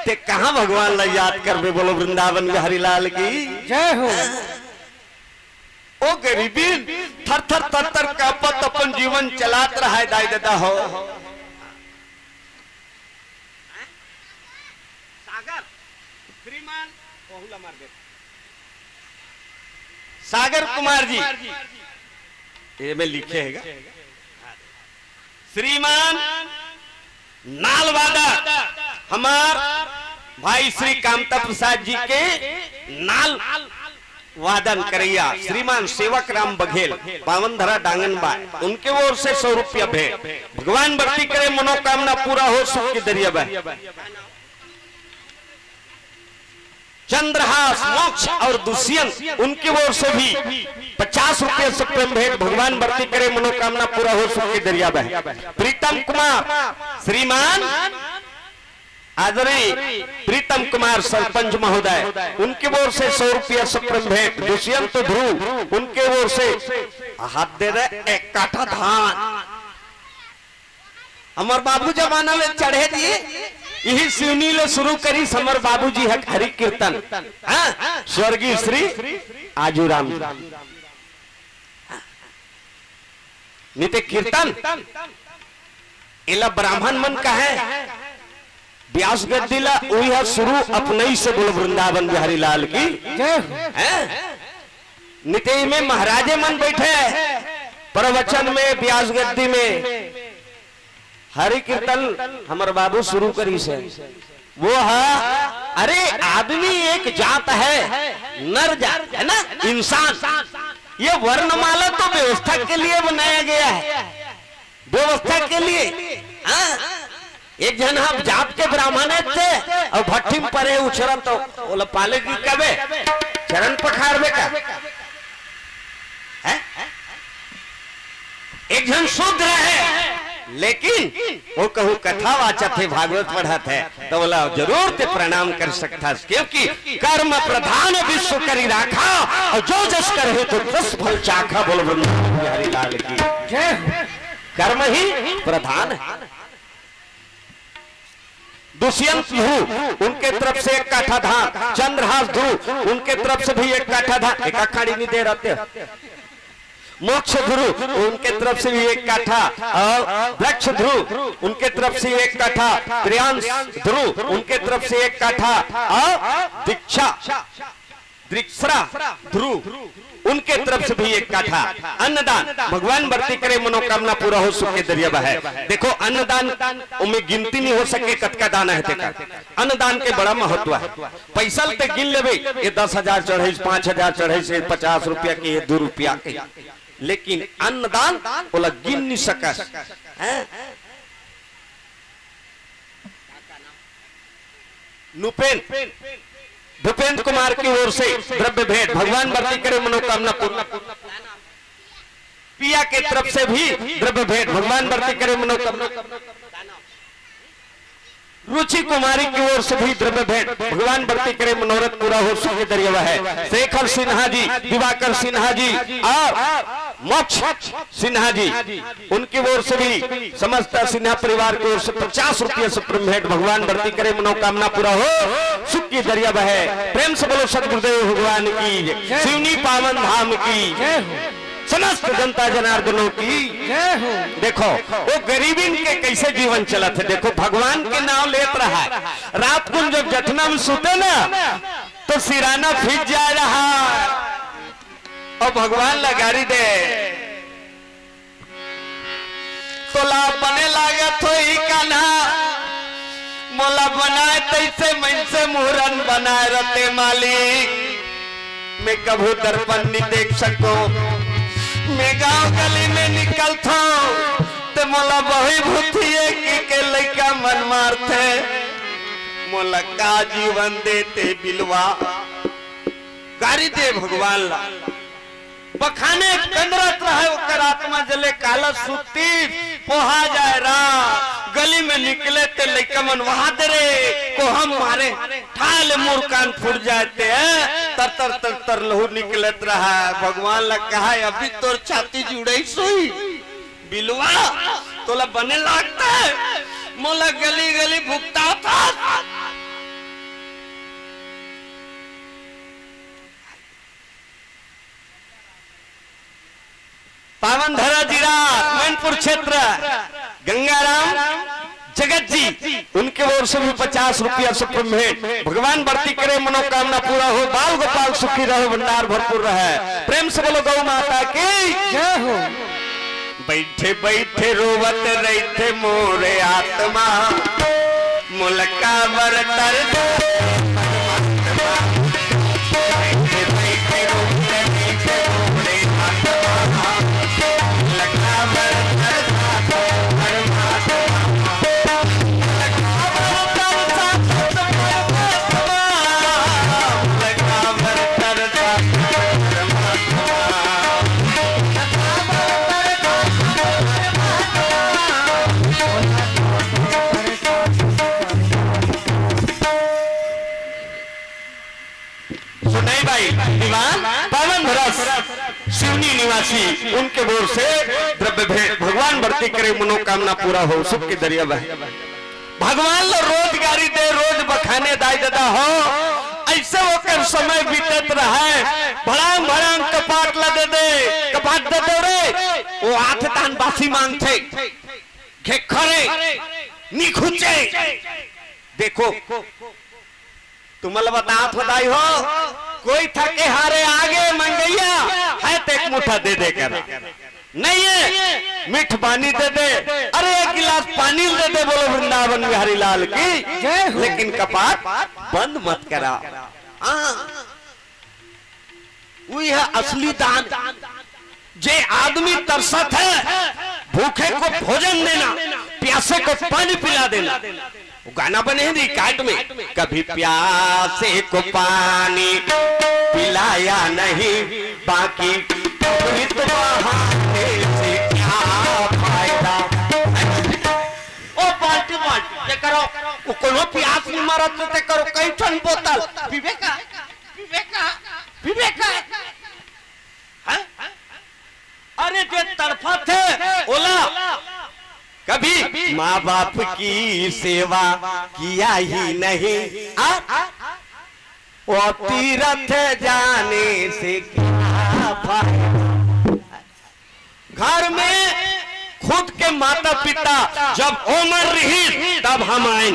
ते कहां भगवान ला याद करबे। बोलो वृंदावन बिहारी लाल की जय हो। ओ गरीबी थर थर तर तर कापत अपन जीवन चलात रहा है दाई दादा हो। सागर श्रीमान बहुला मार दे सागर कुमार जी ये में लिखे हैगा श्रीमान नालवादा हमार भाई श्री कामता प्रसाद जी के नाल वादन करैया श्रीमान सेवक राम बघेल पावनधरा डांगनबा उनके ओर से 100 रुपया भेंट। भगवान भक्ति करे मनोकामना पूरा हो सुख की दरिया बहे। चंद्रहास मोक्ष और दुष्यंत उनकी ओर से भी 50 रुपये से प्रेम भेंट। भगवान भक्ति करे मनोकामना पूरा हो सुख की दरिया बहे। प्रीतम कुमार श्रीमान आदरणीय प्रीतम कुमार सरपंच महोदय उनकी ओर से 100 रुपया से प्रेम भेंट। दुष्यंत ध्रुव उनके ओर से हाथ दे रहे 1 काठा धान। हमार बाबू जमाना में चढ़े दिए यही सिवनी ले शुरू करी समर बाबूजी हरि कीर्तन स्वर्गीय श्री आजूराम नित्य कीर्तन इला ब्राह्मण मन का है व्यास गद्दीला वही शुरू अपने ही से बोल वृंदावन बिहारी लाल की नित्य में महाराजे मन बैठे प्रवचन में व्यास गद्दी में हरि कीर्तन हमारे बाबू शुरू करी से वो है। अरे आदमी एक जात है नर जात है ना इंसान। ये वर्णमाला तो व्यवस्था के लिए बनाया गया है व्यवस्था के लिए। एक जन हम जात के ब्राह्मण थे और भट्टी में परे उछरन तो बोला पाले की कबे चरण पखारबे का है? एक जन शूद्र है लेकिन वो कहूँ कथा वाचा थे भागवत पढ़ा थे तो बोला जरूर ते प्रणाम कर सकता क्योंकि कर्म प्रधान विश्व करी राखा और जो जस करे तो 10 फल चाखा। बोल बिहारी लाल की कर्म ही प्रधान है। दुष्यंत ध्रुव उनके तरफ से 1 काठा धान। चंद्रहास ध्रुव उनके तरफ से भी 1 काठा धान। एक अखाड़ी नहीं दे रहते। मोक्ष ध्रुव उनके तरफ से भी 1 काठा और वृक्ष ध्रुव उनके तरफ से 1 काठा। प्रियांश ध्रुव उनके तरफ से 1 काठा और दीक्षा ध्रुव उनके तरफ से भी 1 काठा। अन्नदान भगवान भक्ति करे मनोकामना पूरा हो सुख के दरिया बहे। देखो अन्नदान उनमें गिनती नहीं हो सके कतका दाना है तेका। अन्नदान के बड़ा महत्व है। पैसा ते गिन लेबे ये 10,000 चढ़े 5,000 चढ़े से 50 रुपया के ये 2 रुपया के लेकिन अन्नदान बोला गिन नहीं सका। भूपेंद्र कुमार की ओर से द्रव्य भेंट। भगवान भक्ति करे मनोकामना पूर्ण। पिया के तरफ से भी द्रव्य भेंट। भगवान भक्ति करे मनोकामना। रुचि कुमारी की ओर से भी द्रव्य भेंट। भगवान भक्ति करे मनोरथ पूरा हो सुख दरिया है। शेखर सिन्हा जी दिवाकर सिन्हा जी और मोक्ष सिन्हा जी उनकी ओर से भी समस्त सिन्हा परिवार की ओर से 50 रुपये से भेंट। भगवान भक्ति करे मनोकामना पूरा हो सुख की दरिया बहे। प्रेम से बोलो सतगुरुदेव भगवान की शिवनी पावन धाम की समस्त जनता जनार्दनों की देखो वो गरीबी के कैसे जीवन चला थे। देखो भगवान के नाम लेत रहा है। रात को जब जठना में सुते ना तो सिराना फिट जा रहा और भगवान लगारी दे तो ला बने लागे तो ही काना मोला बनाए तैसे मन से मुहरन बनाए रहते मालिक। मैं कभू दर्पण नहीं देख सको मैं गांव गली में निकलता तो मोला बही भूतिए के लड़का मन मारते मोला का जीवन देते बिलवा गारी दे भगवान ला बखाने कंदरत रहे ओकर आत्मा जले काला सुती पोहा जाए रा गली में निकले ते लड़का मन वहां दरे को हम मारे ठाल मोर कान फूट जाते हैं तर तर तर तर लहू निकलत रहा। भगवान ला कहा अभी तोर छाती जुड़ई सोई बिलवा तोला बने लगता है मोला गली गली भुगता था। पावनधरा जिला मैनपुर क्षेत्र गंगाराम जगत जी उनके ओर से भी 50 रुपया से भेंट। भगवान भक्ति करे मनोकामना पूरा हो बाल गोपाल सुखी रहे भंडार भरपूर रहे। प्रेम से बोलो गौ माता की जय हो। बैठे बैठे रोवत रहते मोरे आत्मा मुलका बर बैठे बैठे सुनाई भाई दीवान पावन रस शिवनी निवासी उनके बोर से द्रव्य भेंट भगवान बढ़ती करे मनोकामना पूरा हो सुख के दरिया बहे भगवान लो रोजगारी दे रोज बखाने दाई दादा हो ऐसे होकर समय बीतत रहा भड़ांग भड़ांग कपाट ला दे कपाट दे दे रे वो आठ तान बासी मांगते घेखरे निखुचे देखो तुम्हारा बताओ खुदाई हो कोई थके हारे आगे मंगैया है तो एक मुठा दे दे कर नहीं है मीठ पानी दे दे अरे एक गिलास पानी दे दे बोलो वृंदावन बिहारी लाल की लेकिन कपाट बंद मत करा वही है असली दान जे आदमी तरसत है भूखे को भोजन देना प्यासे को पानी पिला देना वो गाना बने दी काट में कभी प्यासे को पानी पिलाया नहीं बाकी बहाने से क्या फायदा ओ बाल्टी बाल्टी करो वो कोनो प्यास नहीं मारत ते करो कई ठन बोतल विवेका विवेका विवेका हैं अरे जे तड़फा थे ओला कभी माँ बाप की सेवा किया ही नहीं वो तीर्थ जाने से क्या फायदा घर में खुद के माता पिता जब उम्र रही तब हम आए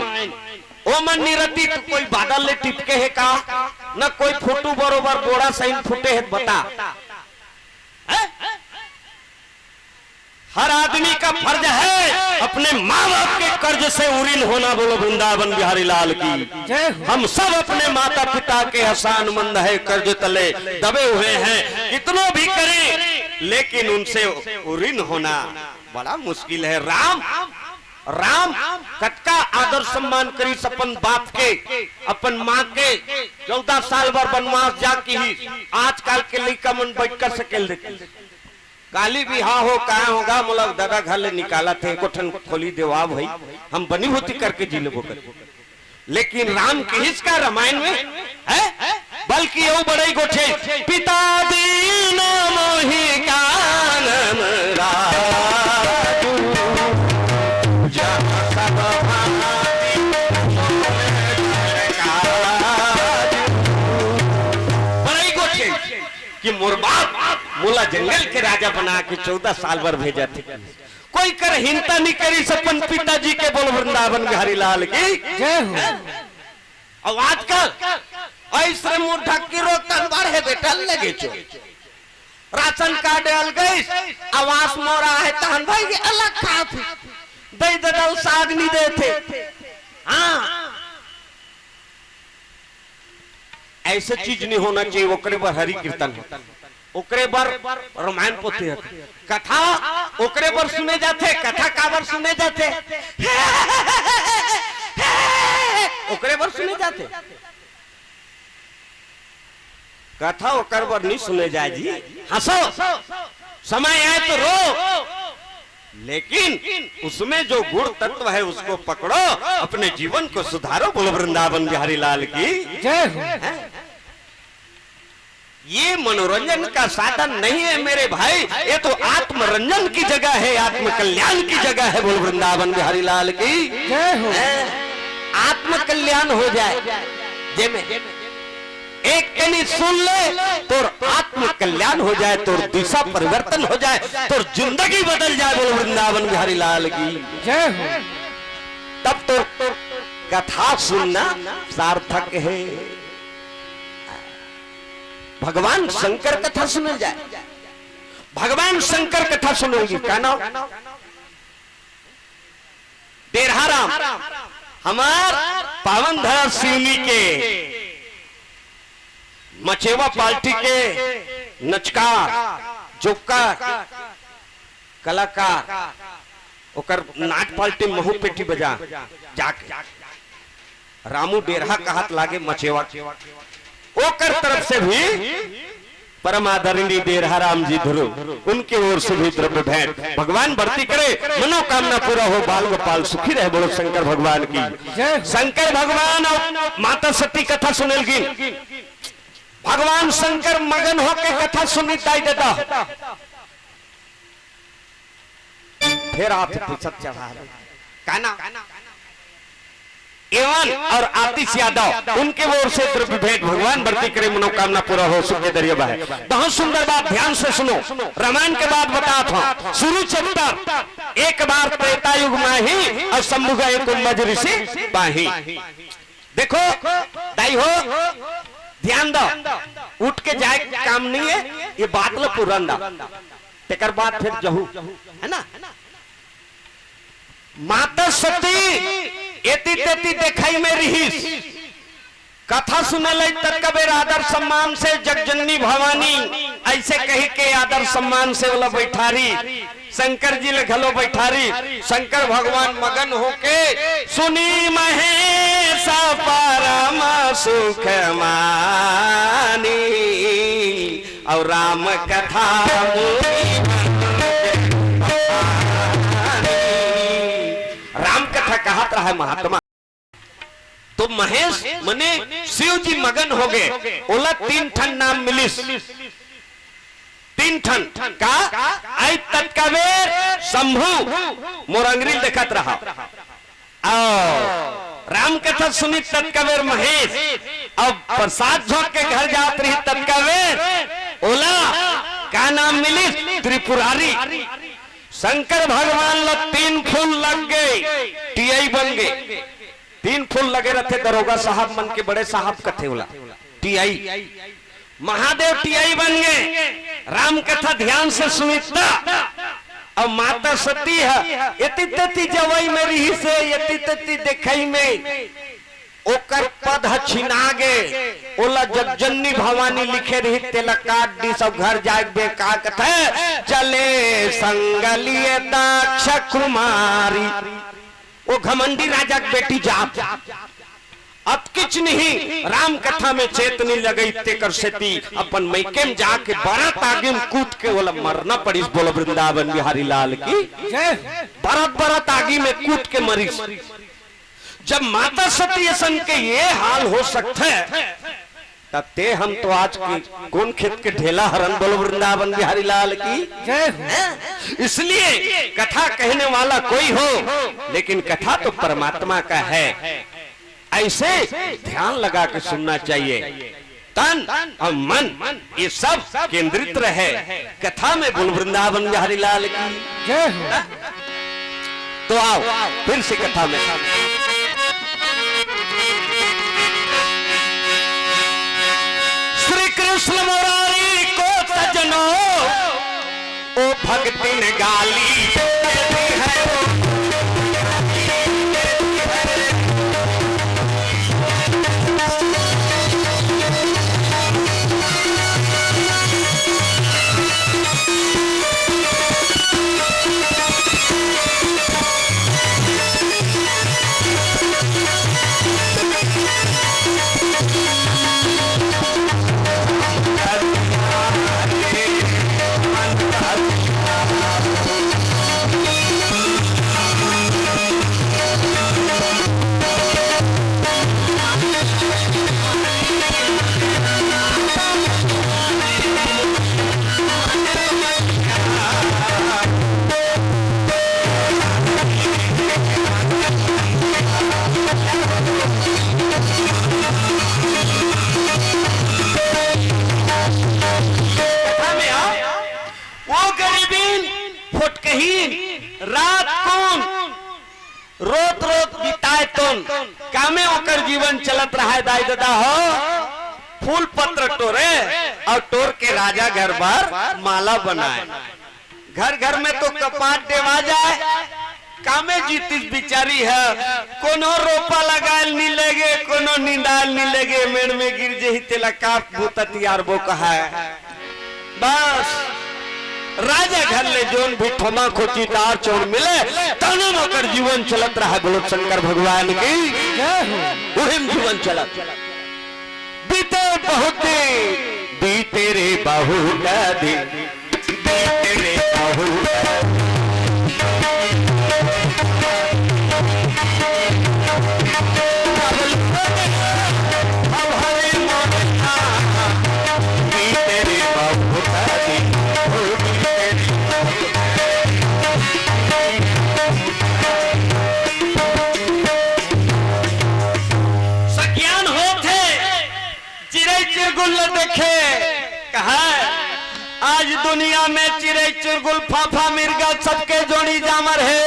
उम्र नहीं रहती तो कोई बादल ले टिपके है का न कोई फोटो बरोबर बोड़ा सही फुटे है बता हर आदमी का फर्ज है अपने माँ बाप के कर्ज से उरीन होना बोलो वृंदावन बिहारी लाल की हम सब अपने माता पिता के एहसान मंद है कर्ज तले दबे हुए हैं कितनों भी करें लेकिन उनसे उरीन होना बड़ा मुश्किल है राम राम कटका आदर सम्मान करी अपन बाप के अपन माँ के 14 साल भर वनवास जाके ही आजकल के लड़का मन बैठ कर सकेल देते काली भी हाँ हो कहा होगा मतलब दादा घर ले निकाला थे कोठन खोली देवा भाई हम बनी होती करके जी लेबो कर लेकिन राम की हिस्सा रामायण में है बल्कि वो बड़े गोठे पिता दीन मोहि कानम राजू जहाँ सब भांति बड़े गोठे कि मोर बाप मोला जंगल के राजा बना के 14 साल भर भेजा थे कोई कर हिंता नहीं करी सपन पिताजी के बोल वृंदावन बिहारी लाल की जय हो अब आजकल ऐसे मुंह ढक के रोकन बाढ़े बेटा लगे चो राशन कार्ड डाल गई आवास मोरा है तहन भाई के अलग खा थी दई दल साग नहीं देते हाँ ऐसे चीज नहीं होना चाहिए ओकरे पर हरि कीर्तन ओकरे बर रामायण पोथी कथा ओकरे बर सुने जाते कथा काबर सुने जाते ओकरे बर सुने जाते कथा ओकर बर नहीं सुने जाए जी हंसो समय आए तो रो लेकिन उसमें जो गुण तत्व है उसको पकड़ो अपने जीवन को सुधारो बोलो वृंदावन बिहारी लाल की जय हो ये मनोरंजन का साधन नहीं है मेरे भाई ये तो आत्मरंजन की जगह है आत्म कल्याण की जगह है बोल वृंदावन बिहारी लाल की जय हो आत्म कल्याण हो जाए जेमे एक कनी सुन ले तो आत्म कल्याण हो जाए तो दिशा परिवर्तन हो जाए तो जिंदगी बदल जाए बोल वृंदावन बिहारी लाल की जय हो तब तो कथा सुनना सार्थक है भगवान शंकर कथा सुन जाए भगवान शंकर कथा सुनोगी क्या नाम देरहाराम हमार पावन धरा शिवनी के मचेवा पार्टी के नचकार जोकर कलाकार ओकर नाट पार्टी महू पेटी बजा जाके रामू डेरहा कहत लागे मचेवा ओकर तरफ से भी परम आदरणीय देरहाराम जी धुरु उनके ओर से भी द्रव्य भेंट भगवान बढ़ती करे मनोकामना पूरा हो बाल गोपाल सुखी रहे बोलो शंकर भगवान की शंकर भगवान और माता सती कथा सुनेलगी भगवान शंकर मगन होके कथा सुनी ताई देता, फिर आप पुस्तक चढ़ा काना एवं और आतिश यादव उनके ओर से द्रव्य भेंट भगवान बढ़ती करे मनोकामना पूरा हो सुख के दरिया है। बहुत सुंदर बात, ध्यान से सुनो। रामायण के बाद बता था शुरू चैप्टर, एक बार त्रेता युग में ही और शंभु का एक उम्मज ऋषि बाही। देखो दाई हो, ध्यान दो, उठ के जाए काम नहीं है, ये बात लो पुरंदा तेकर बाद फिर जहू है ना। माता सती एती तेती देखाई में रहीस, कथा सुने लई तक कबेर आदर सम्मान से जगजननी भवानी ऐसे कही के आदर सम्मान से बोला बैठारी, शंकर जी ले घलो बैठारी। शंकर भगवान मगन होके सुनी महेश परम सुख मानी और राम कथा कहत रहा है महात्मा। तो महेश मने शिव जी मगन हो गए, ओला 3 ठन नाम मिलिस, 3 ठन का आई तत्कावेर शंभु मोरंगरी देखत रहा, राम कथा सुनी तत्कावेर महेश, अब प्रसाद झोंक के घर जात रही तत्कावेर ओला का नाम मिलिस त्रिपुरारी। शंकर भगवान ला 3 फूल लग गए, टीआई बन गए। 3 फूल लगे रहते दरोगा साहब मन के बड़े साहब कथे होला टीआई, महादेव टीआई बन गए। राम कथा ध्यान से सुनिता, अब माता सती है यति तति जवाई में रही से यति तति देखई में ओकर पद छिना गे, ओला जगजननी भवानी लिखे रही तेला काट दी, सब घर जाए बेकार कथे चले संगलिए दक्ष कुमारी। वो घमंडी राजा की बेटी जाप, अब किच नहीं राम कथा में चेतनी लगई तेकर सेती अपन मैके में जाके बरत आगे में कूद के बोला मरना पड़ी। बोलो वृंदावन बिहारी लाल की बरत आगे में कूद के मरीस। जब माता सती सन के ये हाल हो सकता है तब ते हम तो आज की कौन खेत के ढेला हरन। बोलो वृंदावन बिहारी लाल की। इसलिए कथा कहने वाला कोई हो लेकिन कथा तो परमात्मा का है, ऐसे ध्यान लगा के सुनना चाहिए। तन और मन ये सब केंद्रित रहे कथा में। बोलो वृंदावन बिहारी लाल की जय हो। तो आओ फिर से कथा में। श्री कृष्ण मुरारी को सजनो ओ भक्ति ने गाली है। रात कौन रोत रोत बिताए तुम कामे होकर जीवन चलत रहा है। दाई दादा हो फूल पत्र टोरे और टोर के राजा घर बार माला बनाए। घर घर में तो कपाट देवा जाए, कामे जीतिस बिचारी है। कोनो रोपा लगाल नहीं लगे, कोनो निंदाल नहीं लगे, मेड़ में गिर जे तेला काप भूता तैयार बो कहा है। बस राजा घर ले जोन भी थमा खोची तार चोर मिले तने मकर जीवन चलत रहा। बोलो शंकर भगवान की उहिम जीवन चलत। बीते बहुत बीते रे बहुत दिन, बीते रे बहुत चिरगुल देखे कहा आज दुनिया में चिड़ै चिरगुल फाफा मिर्गा सबके जोड़ी जामर है।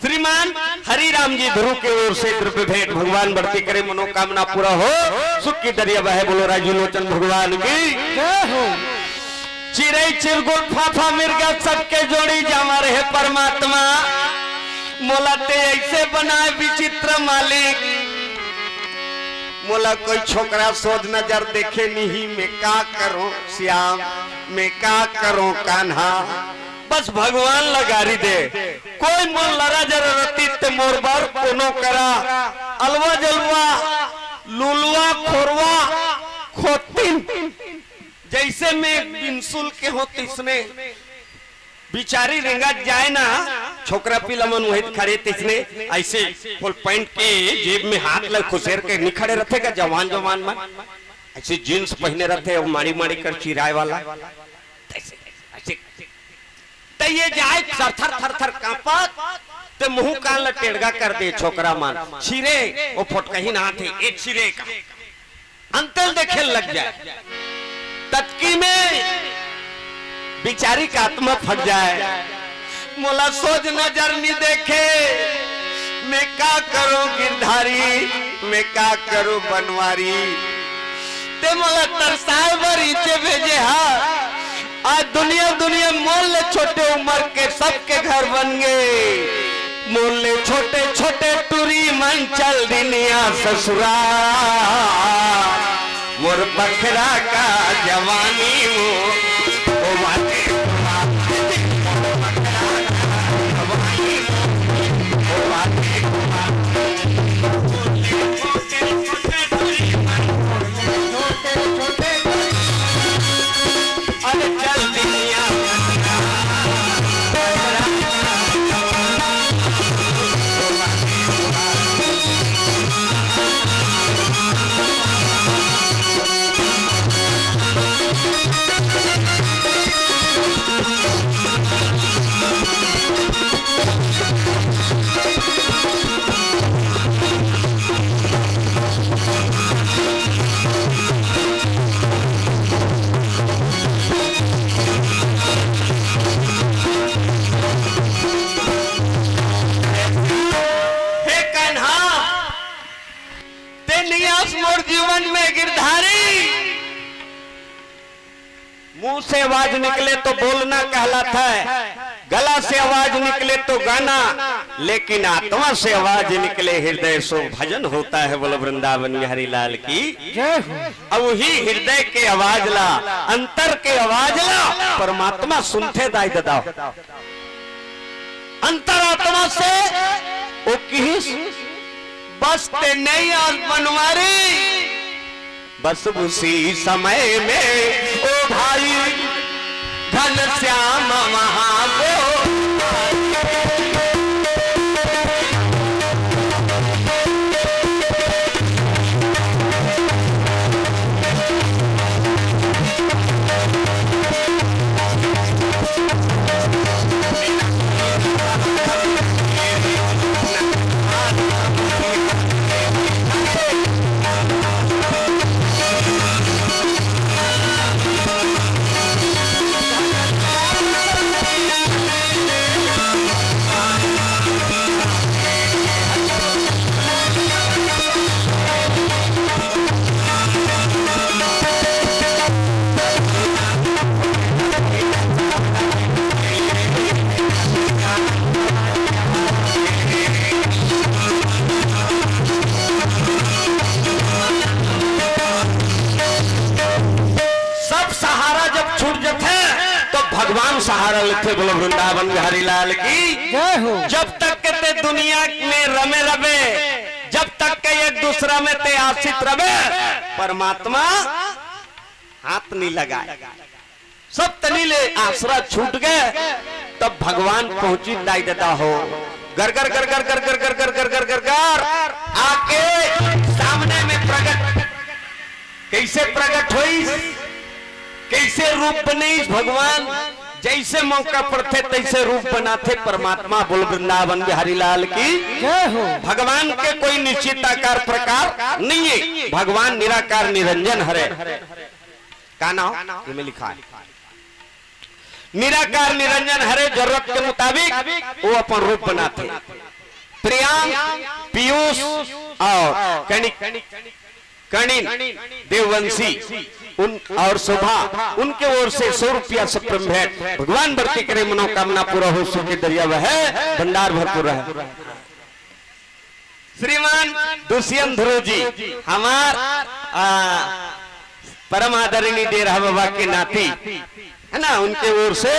श्रीमान हरिराम जी ध्रुव की ओर से द्रव्य भेंट भगवान बढ़ती करे मनोकामना पूरा हो सुख की दरिया बहे बोलो राजू लोचन भगवान की चिड़ै चिरगुल फाफा मिर्गा सबके जोड़ी जामर है परमात्मा मोला ते ऐसे बनाए विचित्र मालिक मोला कोई छोकरा सोच नजर देखे नहीं मैं का करूं श्याम मैं का करूं कान्हा बस भगवान लगारी दे कोई मोल लड़ा जरूरती ते मोर बार कोनो करा अलवा जलवा लुलवा खोरवा खोतिन जैसे मैं बिनसुल के हो तिसने बिचारी रेंगा जाए ना छोकरा पिलमन वही खड़े तिसने ऐसे फुल पैंट के जेब में हाथ लग खुसेर के निखड़े रहते का जवान जवान में ऐसे जींस पहने रहते और माड़ी माड़ी कर चिराए वाला तो ये जाए थर थर कांपत ते मुंह कान ला टेढ़गा कर दे छोकरा मान छिरे वो फटका ही ना थे एक छिरे का अंतल देखे लग जाए तत्की में बिचारी का आत्मा फट जाए मोला सोच नजर नहीं देखे मैं का करूं गिरधारी मैं का करूं बनवारी ते मोला तरसाए बरीचे भेजे हा आज दुनिया दुनिया मोल ले छोटे उम्र के सबके घर बन गए मोल ले छोटे छोटे टूरी मन चल दुनिया ससुरा मोर बखरा का जवानी वो बातें जीवन में गिरधारी मुंह से आवाज निकले तो बोलना कहलाता है गला से आवाज निकले तो गाना लेकिन आत्मा से आवाज निकले हृदय सो भजन होता है बोलो वृंदावन बिहारी लाल की अब वही हृदय के आवाज ला अंतर के आवाज ला परमात्मा सुनते दाई दादा अंतर आत्मा से वो किस बस ते नहीं आज बनवारी बस उसी समय में ओ भाई घन श्याम वहां सहारा लेते बोलो वृंदावन बिहारी लाल की जब तक के ते दुनिया में रमे रवे जब तक के एक दूसरा में ते आश्रित रवे परमात्मा हाथ नहीं लगाए सब तनीले आसरा छूट गए तब भगवान पहुंची दाई देता हो गर गर गर गर गर गर गर गर गर गर गर गर आके सामने में प्रकट कैसे प्रकट हुई कैसे रूप बनी भगवान जैसे मौका पड़ते तैसे रूप बनाते परमात्मा। बोल वृंदावन बिहारी लाल की जय हो। भगवान के कोई निश्चित आकार प्रकार नहीं है। भगवान निराकार निरंजन हरे का नाम ये में लिखा है। निराकार निरंजन हरे जरूरत के मुताबिक वो अपन रूप बनाते। प्रियांक, पीयूष और कणिन देववंशी उन और शोभा उनके ओर से 100 रुपया सप्रम भेंट। भगवान बढ़ती करे मनोकामना पूरा हो सुख के दरिया वह भंडार भरपूर रहे। श्रीमान दुष्यंत ध्रुव जी हमार परम आदरणीय डेरा बाबा के नाती है ना, उनके ओर से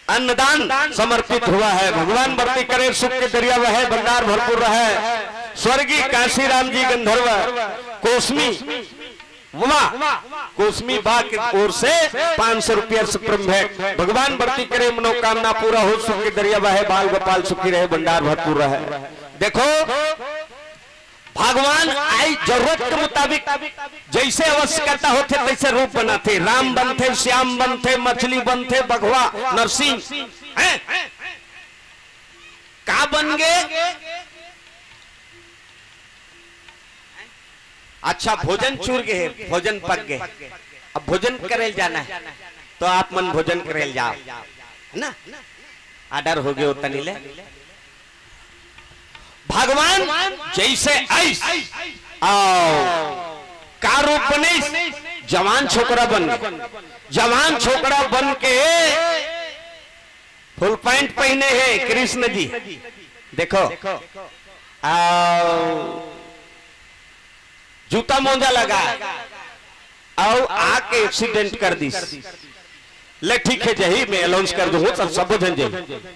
अन्नदान समर्पित हुआ है। भगवान बढ़ती करे सुख के दरिया वह भंडार भरपूर रहे। स्वर्गीय काशीराम जी गंधर्व कोसमी कोसमी बा की ओर से 500 रुपया सप्रम भेंट। भगवान बढ़ती करे मनोकामना पूरा हो सुख के दरिया वह बाल गोपाल सुखी रहे भंडार भरपूर रहे। देखो भगवान आई जरूरत के मुताबिक जैसे आवश्यकता होते तैसे रूप बनाते। राम बनते, श्याम बनते, मछली बनते, बघवा नरसिंह का बन गए। अच्छा भोजन चूर गए, भोजन पक गए, अब भोजन करेल जाना है तो आप मन भोजन करेल जाओ है ना, आर्डर हो गए उतनी ले। भगवान जैसे ऐस का रूप बने जवान छोकरा बन गए। जवान छोकरा बन के फुल पैंट पहने हैं कृष्ण जी। देखो जूता मोजा लगा और आके एक्सीडेंट कर दी। ले ठीक है जही मैं अनाउंस कर दूंगा सब भोजन जही।